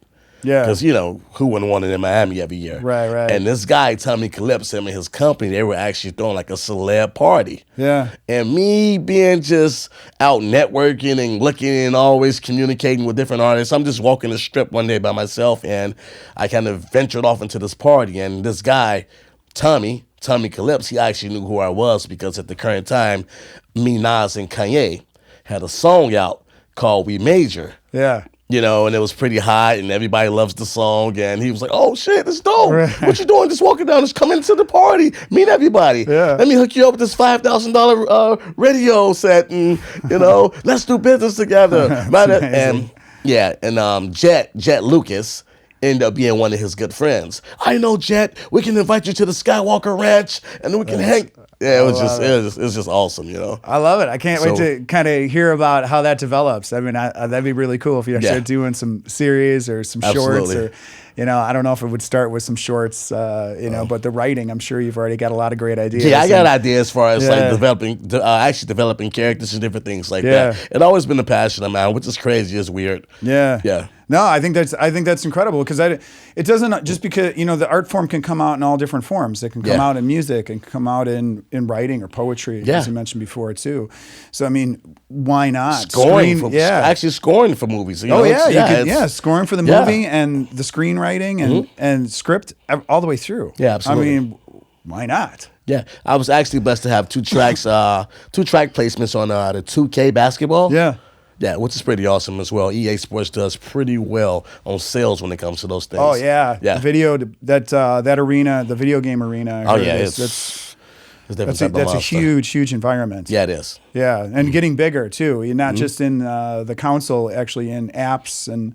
Speaker 1: Yeah.
Speaker 2: Because, who wouldn't want it in Miami every year?
Speaker 1: Right.
Speaker 2: And this guy, Tommy Calypse, him and his company, they were actually throwing like a celeb party.
Speaker 1: Yeah.
Speaker 2: And me being just out networking and looking and always communicating with different artists, I'm just walking the strip one day by myself, and I kind of ventured off into this party. And this guy, Tommy Calypse, he actually knew who I was because at the current time, me, Nas, and Kanye had a song out called We Major.
Speaker 1: Yeah.
Speaker 2: And it was pretty hot, and everybody loves the song. And he was like, "Oh shit, it's dope!
Speaker 1: Right.
Speaker 2: What you doing? Just walking down, just come into the party, meet everybody.
Speaker 1: Yeah.
Speaker 2: Let me hook you up with this $5,000 radio set, and let's do business together."
Speaker 1: Amazing.
Speaker 2: And Jet Lucas ended up being one of his good friends. I know Jet. We can invite you to the Skywalker Ranch, and then we can hang. Yeah, it was just awesome,
Speaker 1: I love it. I can't wait to kind of hear about how that develops. I mean, that'd be really cool if you start doing some series or some shorts, or I don't know if it would start with some shorts, but the writing, I'm sure you've already got a lot of great ideas.
Speaker 2: Yeah, I got ideas as far as like developing characters and different things like that. It's always been a passion of mine, which is crazy, it's weird.
Speaker 1: Yeah. No, I think that's incredible because it doesn't just because the art form can come out in all different forms. It can come out in music and come out in writing or poetry, as you mentioned before too. So I mean, why not
Speaker 2: scoring for movies?
Speaker 1: Scoring for the movie and the screenwriting and script all the way through.
Speaker 2: Yeah, absolutely.
Speaker 1: I mean, why not?
Speaker 2: Yeah, I was actually blessed to have two track placements on the 2K basketball. Yeah, which is pretty awesome as well. EA Sports does pretty well on sales when it comes to those things.
Speaker 1: Oh yeah. The video that arena, the video game arena. That's a huge environment.
Speaker 2: Yeah, it is.
Speaker 1: Yeah, and getting bigger too. You're not just in the console, actually in apps and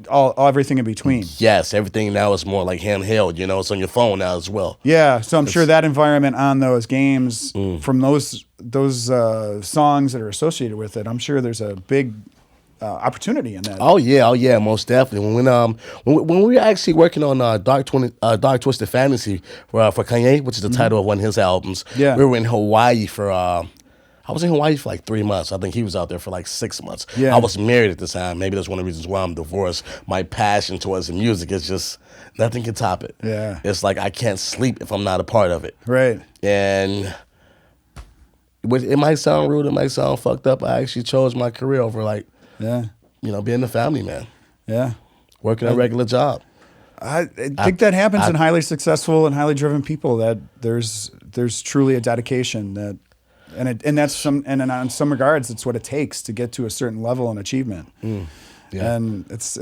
Speaker 1: all everything in between.
Speaker 2: Yes, everything now is more like handheld. It's on your phone now as well.
Speaker 1: Yeah, so I'm sure that environment on those games from those songs that are associated with it, I'm sure there's a big opportunity in that.
Speaker 2: Oh yeah, most definitely. When we were actually working on Dark Twisted Fantasy for Kanye, which is the title of one of his albums, we were in Hawaii for. I was in Hawaii for like 3 months. I think he was out there for like 6 months. Yeah. I was married at the time. Maybe that's one of the reasons why I'm divorced. My passion towards the music is just nothing can top it.
Speaker 1: Yeah,
Speaker 2: it's like I can't sleep if I'm not a part of it.
Speaker 1: Right.
Speaker 2: And it might sound rude, it might sound fucked up. I actually chose my career over being a family man.
Speaker 1: Yeah,
Speaker 2: working a regular job.
Speaker 1: I think that happens in highly successful and highly driven people. That there's truly a dedication that. And in some regards, it's what it takes to get to a certain level and achievement.
Speaker 2: Yeah.
Speaker 1: And it's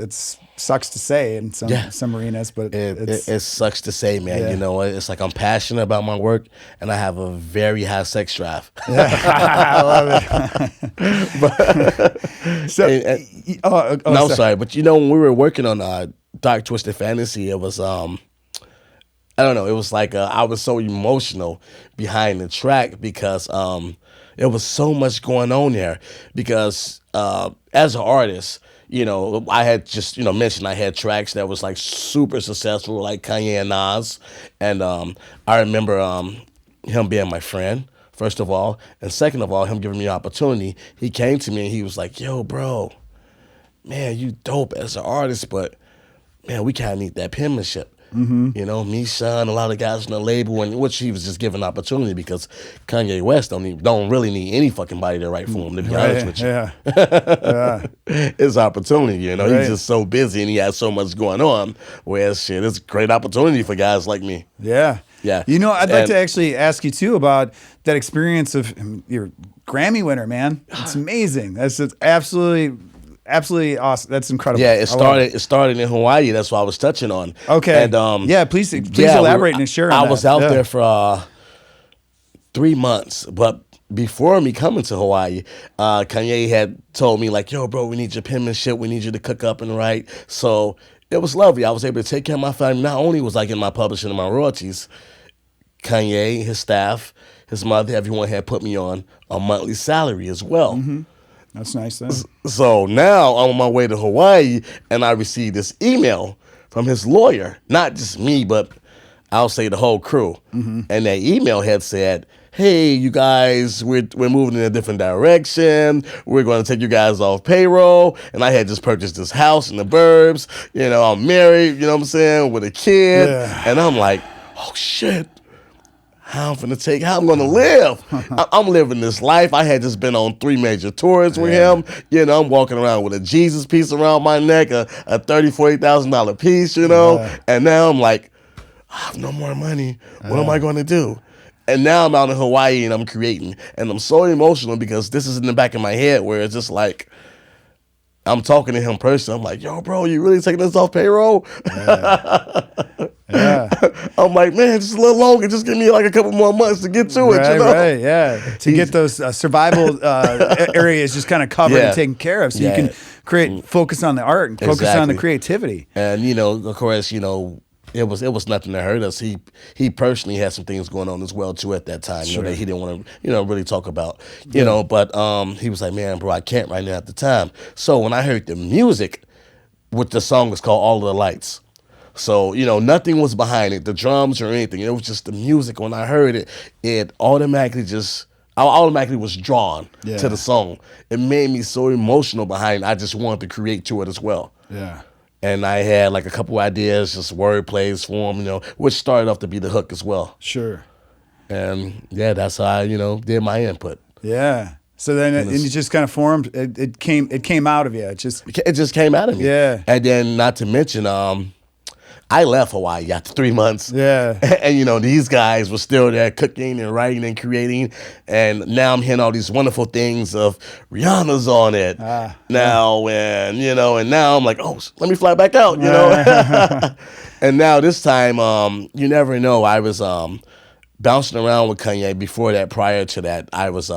Speaker 1: sucks to say in some arenas, but
Speaker 2: it sucks to say, man.
Speaker 1: Yeah.
Speaker 2: It's like I'm passionate about my work, and I have a very high sex drive.
Speaker 1: I love it.
Speaker 2: Sorry, but when we were working on Dark Twisted Fantasy, it was I don't know. It was like I was so emotional behind the track because there was so much going on there. Because as an artist, I had just mentioned I had tracks that was like super successful, like Kanye and Nas, and I remember him being my friend, first of all, and second of all, him giving me an opportunity. He came to me and he was like, "Yo, bro, man, you dope as an artist, but man, we kind of need that penmanship." Mm-hmm. Me, Sean, a lot of guys on the label, and which he was just given opportunity because Kanye West don't really need any fucking body to write for him, to be honest with you.
Speaker 1: Yeah.
Speaker 2: It's opportunity, He's just so busy and he has so much going on. Whereas it's a great opportunity for guys like me.
Speaker 1: Yeah.
Speaker 2: Yeah.
Speaker 1: I'd like to actually ask you too about that experience of your Grammy winner, man. It's amazing. That's just absolutely awesome. That's incredible.
Speaker 2: Yeah, it started in Hawaii. That's what I was touching on.
Speaker 1: Okay.
Speaker 2: And
Speaker 1: please elaborate and share on
Speaker 2: I
Speaker 1: that.
Speaker 2: was out there for 3 months. But before me coming to Hawaii, Kanye had told me like, yo, bro, we need your penmanship. We need you to cook up and write. So it was lovely. I was able to take care of my family. Not only was I getting my publishing and my royalties, Kanye, his staff, his mother, everyone had put me on a monthly salary as well.
Speaker 1: Mm-hmm. That's nice then.
Speaker 2: So now I'm on my way to Hawaii, and I received this email from his lawyer, not just me, but I'll say the whole crew. Mm-hmm. And that email had said, hey, you guys, we're moving in a different direction. We're going to take you guys off payroll. And I had just purchased this house in the burbs. You know, I'm married, you know what I'm saying, with a kid. Yeah. And I'm like, oh, shit. How I'm going to live? I'm living this life. I had just been on 3 major tours with him. You know, I'm walking around with a Jesus piece around my neck, a $30,000, $40,000 piece, you know. Yeah. And now I'm like, I have no more money. What am I going to do? And now I'm out in Hawaii and I'm creating. And I'm so emotional because this is in the back of my head where it's just like, I'm talking to him personally. I'm like, yo, bro, you really taking this off payroll? Yeah. Yeah. I'm like, man, just a little longer. Just give me like a couple more months to get to it. You know?
Speaker 1: Right, yeah. To get those survival areas just kind of covered and taken care of so you can focus on the art and focus on the creativity.
Speaker 2: And, you know, of course, you know, it was nothing to hurt us. He personally had some things going on as well too at that time, you know, that he didn't want to, you know, really talk about, you know. But he was like, man, bro, I can't right now at the time. So when I heard the music, with the song was called All of the Lights. So, you know, nothing was behind it, the drums or anything. It was just the music. When I heard it, I automatically was drawn to the song. It made me so emotional behind it. I just wanted to create to it as well. Yeah. And I had like a couple ideas, just word plays for him, you know, which started off to be the hook as well.
Speaker 1: Sure.
Speaker 2: And yeah, that's how I, you know, did my input.
Speaker 1: Yeah. So then it just kind of formed. It came out of you. It just
Speaker 2: came out of me.
Speaker 1: Yeah.
Speaker 2: And then, not to mention, I left Hawaii after 3 months.
Speaker 1: Yeah.
Speaker 2: And, you know, these guys were still there cooking and writing and creating. And now I'm hearing all these wonderful things of Rihanna's on it now. And, you know, and now I'm like, oh, let me fly back out, you know. And now this time, you never know. I was bouncing around with Kanye. Before that, prior to that, I was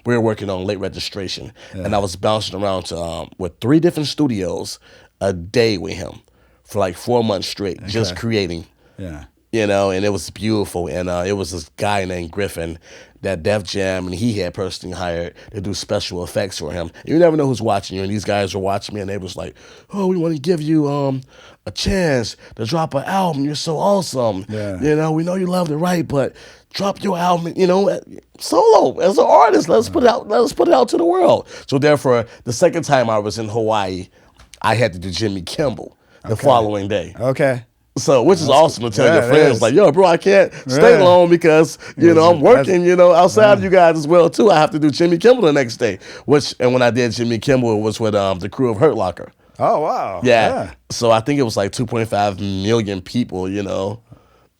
Speaker 2: we were working on Late Registration. And I was bouncing around to with 3 different studios a day with him. For like 4 months straight, just creating. Yeah. You know, and it was beautiful. And it was this guy named Griffin that Def Jam, and he had personally hired to do special effects for him. You never know who's watching you. And these guys were watching me, and they was like, oh, we want to give you a chance to drop an album. You're so awesome. Yeah. You know, we know you love to write, but drop your album, you know, solo as an artist. Let's put it out to the world. So therefore, the second time I was in Hawaii, I had to do Jimmy Kimmel. The following day. Okay. So, which is awesome to tell your friends, like, yo, bro, I can't stay long because, you know, I'm working, you know, outside of you guys as well, too. I have to do Jimmy Kimmel the next day. And when I did Jimmy Kimmel, it was with the crew of Hurt Locker.
Speaker 1: Oh, wow.
Speaker 2: Yeah. So I think it was like 2.5 million people, you know.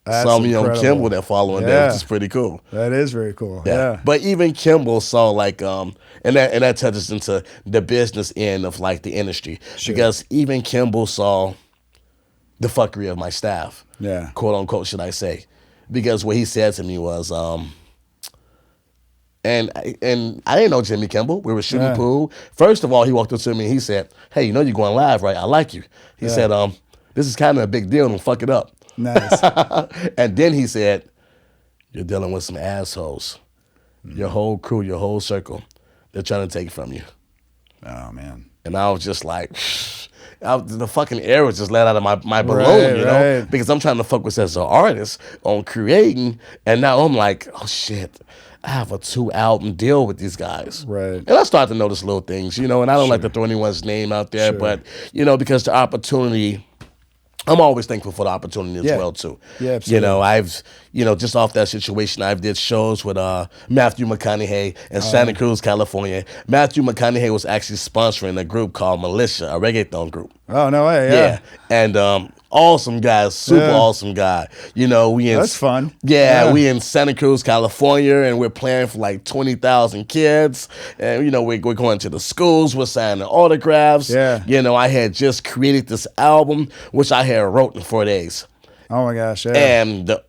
Speaker 2: Saw me on Kimmel that following day, which is pretty cool.
Speaker 1: That is very cool. Yeah.
Speaker 2: But even Kimmel saw like and that touches into the business end of like the industry. Sure. Because even Kimmel saw the fuckery of my staff. Yeah. Quote unquote, should I say. Because what he said to me was and I didn't know Jimmy Kimmel. We were shooting pool. First of all, he walked up to me and he said, hey, you know you're going live, right? I like you. He said, this is kind of a big deal. Don't fuck it up. Nice. And then he said, you're dealing with some assholes. Your whole crew, your whole circle, they're trying to take it from you. Oh, man. And I was just like, the fucking air was just let out of my balloon, you know? Because I'm trying to focus as an artist on creating, and now I'm like, oh, shit. I have a 2-album deal with these guys. Right. And I start to notice little things, you know, and I don't like to throw anyone's name out there, but, you know, because the opportunity... I'm always thankful for the opportunity as well, too. Yeah, absolutely. You know, I've, you know, just off that situation, I've did shows with Matthew McConaughey in Santa Cruz, California. Matthew McConaughey was actually sponsoring a group called Militia, a reggaeton group. Oh, no way, yeah. And awesome guy, super awesome guy. You know, that's fun. Yeah, we in Santa Cruz, California, and we're playing for like 20,000 kids. And, you know, we're going to the schools, we're signing autographs. Yeah. You know, I had just created this album, which I had wrote in 4 days.
Speaker 1: Oh my gosh, yeah.
Speaker 2: And the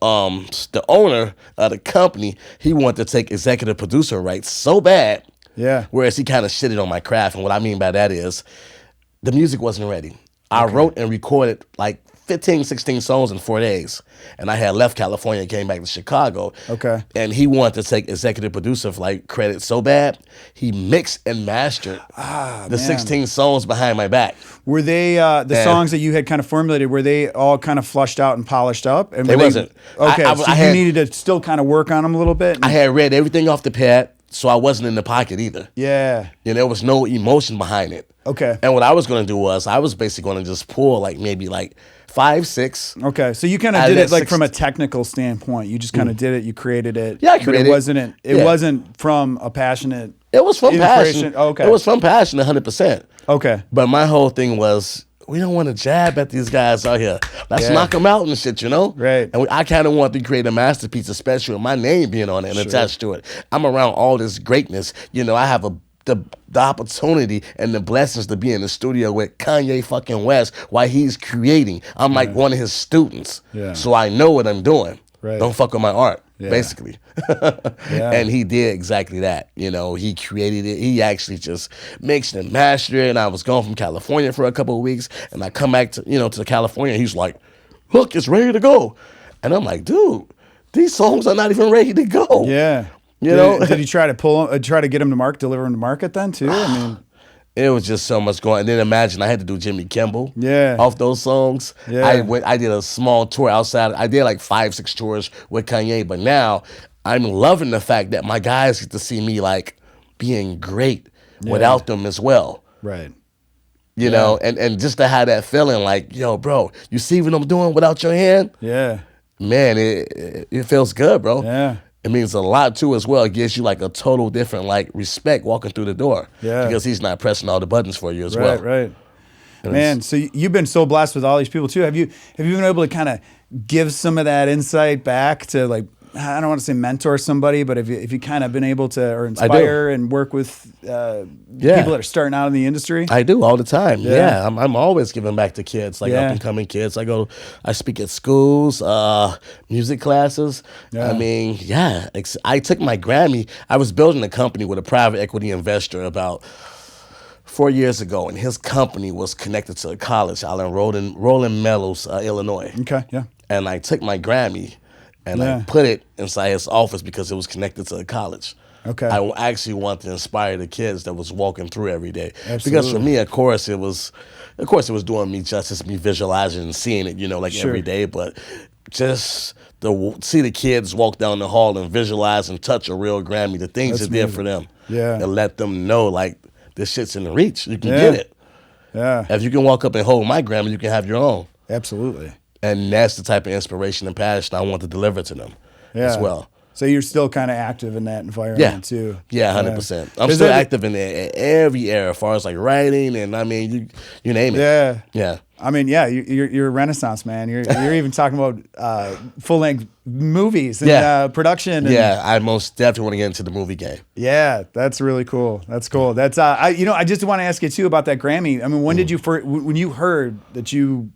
Speaker 2: owner of the company, he wanted to take executive producer rights so bad.
Speaker 1: Yeah.
Speaker 2: Whereas he kind of shitted on my craft. And what I mean by that is the music wasn't ready. I wrote and recorded like 15, 16 songs in 4 days. And I had left California and came back to Chicago.
Speaker 1: Okay.
Speaker 2: And he wanted to take executive producer like credit so bad, he mixed and mastered the 16 songs behind my back.
Speaker 1: Were they the songs that you had kind of formulated? Were they all kind of flushed out and polished up? And
Speaker 2: They wasn't.
Speaker 1: Okay,
Speaker 2: I
Speaker 1: so
Speaker 2: had,
Speaker 1: you needed to still kind of work on them a little bit.
Speaker 2: I had read everything off the pad, so I wasn't in the pocket either.
Speaker 1: Yeah.
Speaker 2: There was no emotion behind it.
Speaker 1: Okay.
Speaker 2: And what I was going to do was I was basically going to just pull like maybe like 5, 6.
Speaker 1: Okay, so you kind of did it like from a technical standpoint. You just kind of did it. You created it.
Speaker 2: Yeah, I created
Speaker 1: it. It wasn't from a passionate.
Speaker 2: It was from passion.
Speaker 1: Oh, okay.
Speaker 2: It was from passion, 100%.
Speaker 1: Okay.
Speaker 2: But my whole thing was, we don't want to jab at these guys out here. Let's knock them out and shit, you know?
Speaker 1: Right.
Speaker 2: And I kind of want to create a masterpiece, especially with my name being on it and attached to it. I'm around all this greatness. I have the opportunity and the blessings to be in the studio with Kanye fucking West while he's creating. I'm like one of his students.
Speaker 1: Yeah.
Speaker 2: So I know what I'm doing.
Speaker 1: Right.
Speaker 2: Don't fuck with my art, basically.
Speaker 1: Yeah.
Speaker 2: And he did exactly that. He created it. He actually just mixed and mastered it. And I was gone from California for a couple of weeks. And I come back to, to California. And he's like, look, it's ready to go. And I'm like, dude, these songs are not even ready to go.
Speaker 1: Yeah. Did he try to try to get him to deliver him to market then too? I mean,
Speaker 2: it was just so much going. And then imagine I had to do Jimmy Kimmel off those songs.
Speaker 1: Yeah.
Speaker 2: I did a small tour outside. I did like 5, 6 tours with Kanye. But now I'm loving the fact that my guys get to see me like being great without them as well.
Speaker 1: Right.
Speaker 2: You know, and just to have that feeling like, yo, bro, you see what I'm doing without your hand?
Speaker 1: Yeah.
Speaker 2: Man, it feels good, bro.
Speaker 1: Yeah.
Speaker 2: It means a lot too as well. It gives you like a total different like respect walking through the door.
Speaker 1: Yeah.
Speaker 2: Because he's not pressing all the buttons for you as well.
Speaker 1: Right. Man, so you've been so blessed with all these people too. Have you been able to kind of give some of that insight back to like, I don't want to say mentor somebody, but if you kind of been able to or inspire and work with people that are starting out in the industry?
Speaker 2: I do all the time. Yeah. I'm always giving back to kids, like up and coming kids. I speak at schools, music classes.
Speaker 1: Yeah.
Speaker 2: I mean, I took my Grammy. I was building a company with a private equity investor about 4 years ago, and his company was connected to a college out in Rolling Meadows, Illinois.
Speaker 1: Okay, yeah.
Speaker 2: And I took my Grammy and I put it inside his office because it was connected to a college.
Speaker 1: Okay.
Speaker 2: I actually want to inspire the kids that was walking through every day.
Speaker 1: Absolutely.
Speaker 2: Because for me, of course, it was doing me justice, me visualizing and seeing it, every day. But just to see the kids walk down the hall and visualize and touch a real Grammy, the things it did for them.
Speaker 1: Yeah.
Speaker 2: And let them know, like, this shit's in reach. You can get it.
Speaker 1: Yeah.
Speaker 2: If you can walk up and hold my Grammy, you can have your own.
Speaker 1: Absolutely.
Speaker 2: And that's the type of inspiration and passion I want to deliver to them as well.
Speaker 1: So you're still kind of active in that environment too.
Speaker 2: Yeah, 100%. I'm still active in every area as far as like writing and I mean you name it.
Speaker 1: Yeah.
Speaker 2: Yeah.
Speaker 1: I mean, you're a Renaissance man. You're even talking about full length movies and production. And,
Speaker 2: I most definitely want to get into the movie game.
Speaker 1: Yeah, that's really cool. That's cool. That's I just want to ask you too about that Grammy. I mean, when did you when you heard that you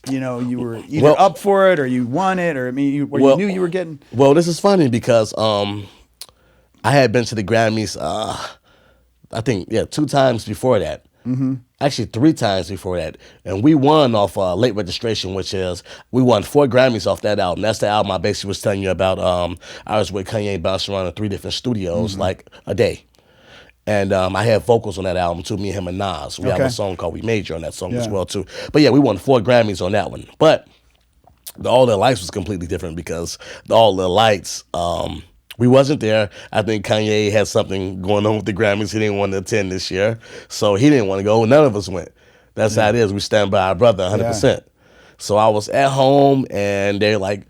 Speaker 1: were either up for it or you won it, or I mean, you knew you were getting.
Speaker 2: Well, this is funny because I had been to the Grammys, I think 2 times before that. Mm-hmm. Actually, 3 times before that, and we won off Late Registration, which is we won 4 Grammys off that album. That's the album I basically was telling you about. I was with Kanye, bouncing around in 3 different studios like a day. And I had vocals on that album too, me, him, and Nas. We have a song called We Made You on that song as well too. But yeah, we won 4 Grammys on that one. But the All the Lights was completely different because the All the Lights, we wasn't there. I think Kanye had something going on with the Grammys. He didn't want to attend this year. So he didn't want to go. None of us went. That's how it is. We stand by our brother 100%. So I was at home and they're like,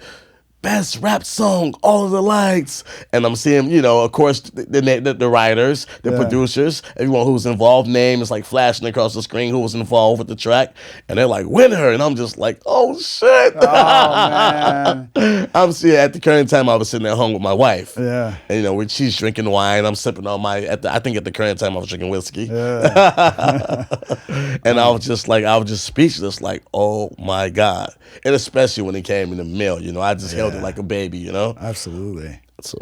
Speaker 2: best rap song, All of the Lights. And I'm seeing, you know, of course, the writers, the producers, everyone who's involved, name is like flashing across the screen who was involved with the track. And they're like, winner. And I'm just like, oh, shit.
Speaker 1: Oh, man.
Speaker 2: I'm seeing, at the current time, I was sitting at home with my wife.
Speaker 1: Yeah.
Speaker 2: And, you know, she's drinking wine. I'm sipping on I think at the current time, I was drinking whiskey.
Speaker 1: Yeah.
Speaker 2: And I was just speechless, like, oh, my God. And especially when it came in the mail, you know, I just held it like a baby, you know?
Speaker 1: Absolutely.
Speaker 2: So,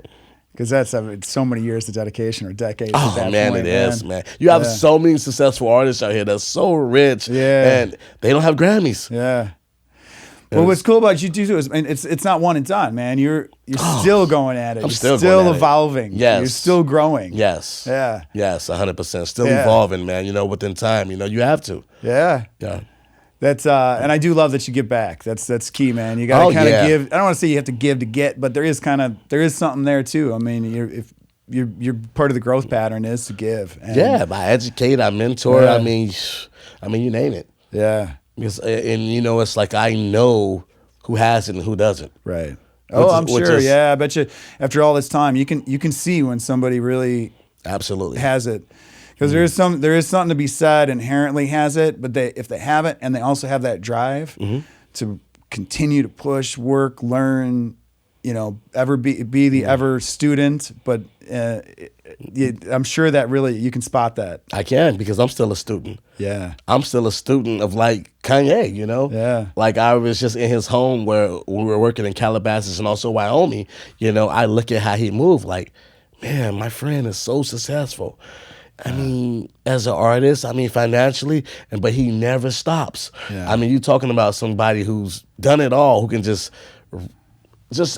Speaker 1: because that's so many years of dedication or decades.
Speaker 2: oh,
Speaker 1: at that
Speaker 2: man,
Speaker 1: point,
Speaker 2: it is, man. You have so many successful artists out here that's so rich, and they don't have Grammys.
Speaker 1: Yeah. Well, what's cool about you too is, it's not one and done, man. You're still going at it.
Speaker 2: I'm
Speaker 1: You're
Speaker 2: still
Speaker 1: evolving.
Speaker 2: Yes.
Speaker 1: You're still growing.
Speaker 2: Yes.
Speaker 1: Yeah.
Speaker 2: Yes, 100%. Still evolving, man. You know, within time, you know, you have to.
Speaker 1: Yeah.
Speaker 2: Yeah.
Speaker 1: That's and I do love that you give back. That's key, man. You got to kind of give. I don't want to say you have to give to get, but there is something there too. I mean, if you're part of the growth pattern is to give. And
Speaker 2: I educate, I mentor. I mean, you name it.
Speaker 1: Yeah.
Speaker 2: Because, and you know, it's like I know who has it and who doesn't.
Speaker 1: Right. Oh, I'm sure. Yeah, I bet you after all this time, you can see when somebody really
Speaker 2: absolutely
Speaker 1: has it. Because there is something to be said inherently has it, but if they have it and they also have that drive to continue to push, work, learn, you know, ever be the ever student, but I'm sure that really you can spot that.
Speaker 2: I can, because I'm still a student.
Speaker 1: Yeah.
Speaker 2: I'm still a student of like Kanye, you know?
Speaker 1: Yeah.
Speaker 2: Like I was just in his home where we were working in Calabasas and also Wyoming, you know, I look at how he moved like, man, my friend is so successful. I mean, as an artist, I mean, financially, but he never stops.
Speaker 1: Yeah.
Speaker 2: I mean, you're talking about somebody who's done it all, who can just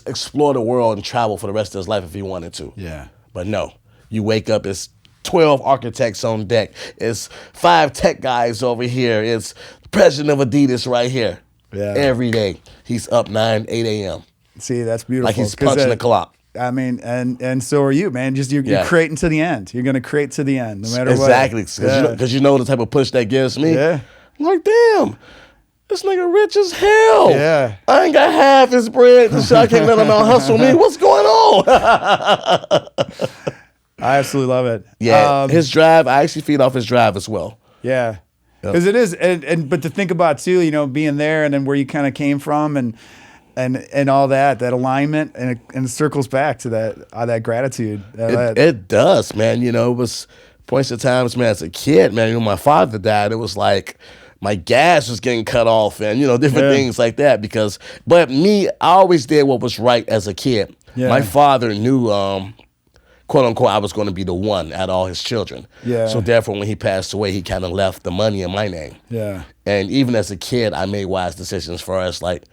Speaker 2: explore the world and travel for the rest of his life if he wanted to.
Speaker 1: Yeah.
Speaker 2: But no, you wake up, it's 12 architects on deck. It's 5 tech guys over here. It's the president of Adidas right here.
Speaker 1: Yeah.
Speaker 2: Every day, he's up 8 a.m.
Speaker 1: See, that's beautiful.
Speaker 2: Like he's punching the clock.
Speaker 1: I mean, and so are you, man. Just you're creating to the end. You're gonna create to the end, no matter what.
Speaker 2: Exactly, because you know the type of push that gives me.
Speaker 1: Yeah.
Speaker 2: I'm like, damn, this nigga rich as hell.
Speaker 1: Yeah.
Speaker 2: I ain't got half his bread, so I can't let him out hustle me. What's going on?
Speaker 1: I absolutely love it.
Speaker 2: Yeah, his drive. I actually feed off his drive as well.
Speaker 1: Yeah, because it is, but to think about too, you know, being there and then where you kind of came from and all that alignment, and it circles back to that gratitude.
Speaker 2: It does, man. You know, it was points of times, man, as a kid, man, you know, my father died. It was like my gas was getting cut off and, you know, different things like that but me, I always did what was right as a kid. Yeah. My father knew, quote unquote, I was going to be the one out of all his children.
Speaker 1: Yeah.
Speaker 2: So therefore, when he passed away, he kind of left the money in my name.
Speaker 1: Yeah.
Speaker 2: And even as a kid, I made wise decisions for us, like,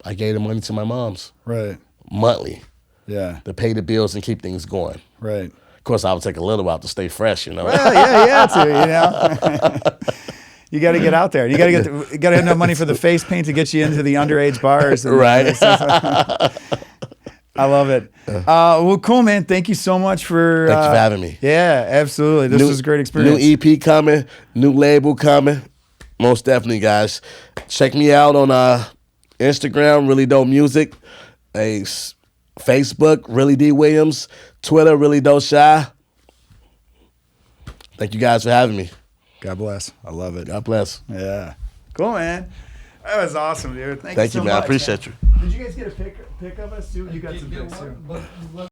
Speaker 2: I gave the money to my mom's. Right. Monthly. Yeah. To pay the bills and keep things going. Right. Of course, I would take a little while to stay fresh, you know.
Speaker 1: Well, yeah, too, you know. You got to get out there. You got to have enough money for the face paint to get you into the underage bars.
Speaker 2: Right.
Speaker 1: I love it. Well, cool, man. Thank you so much for
Speaker 2: having me.
Speaker 1: Yeah, absolutely. This was a great experience.
Speaker 2: New EP coming, new label coming. Most definitely, guys. Check me out on Instagram, Really Dope Music. Facebook, Really D Williams. Twitter, Really Dope Shy. Thank you guys for having me.
Speaker 1: God bless. I love it.
Speaker 2: God bless.
Speaker 1: Yeah. Cool, man. That was awesome, dude. Thank you so
Speaker 2: man.
Speaker 1: much.
Speaker 2: I appreciate you.
Speaker 1: Did you guys get a pic of us too? You got some pics too.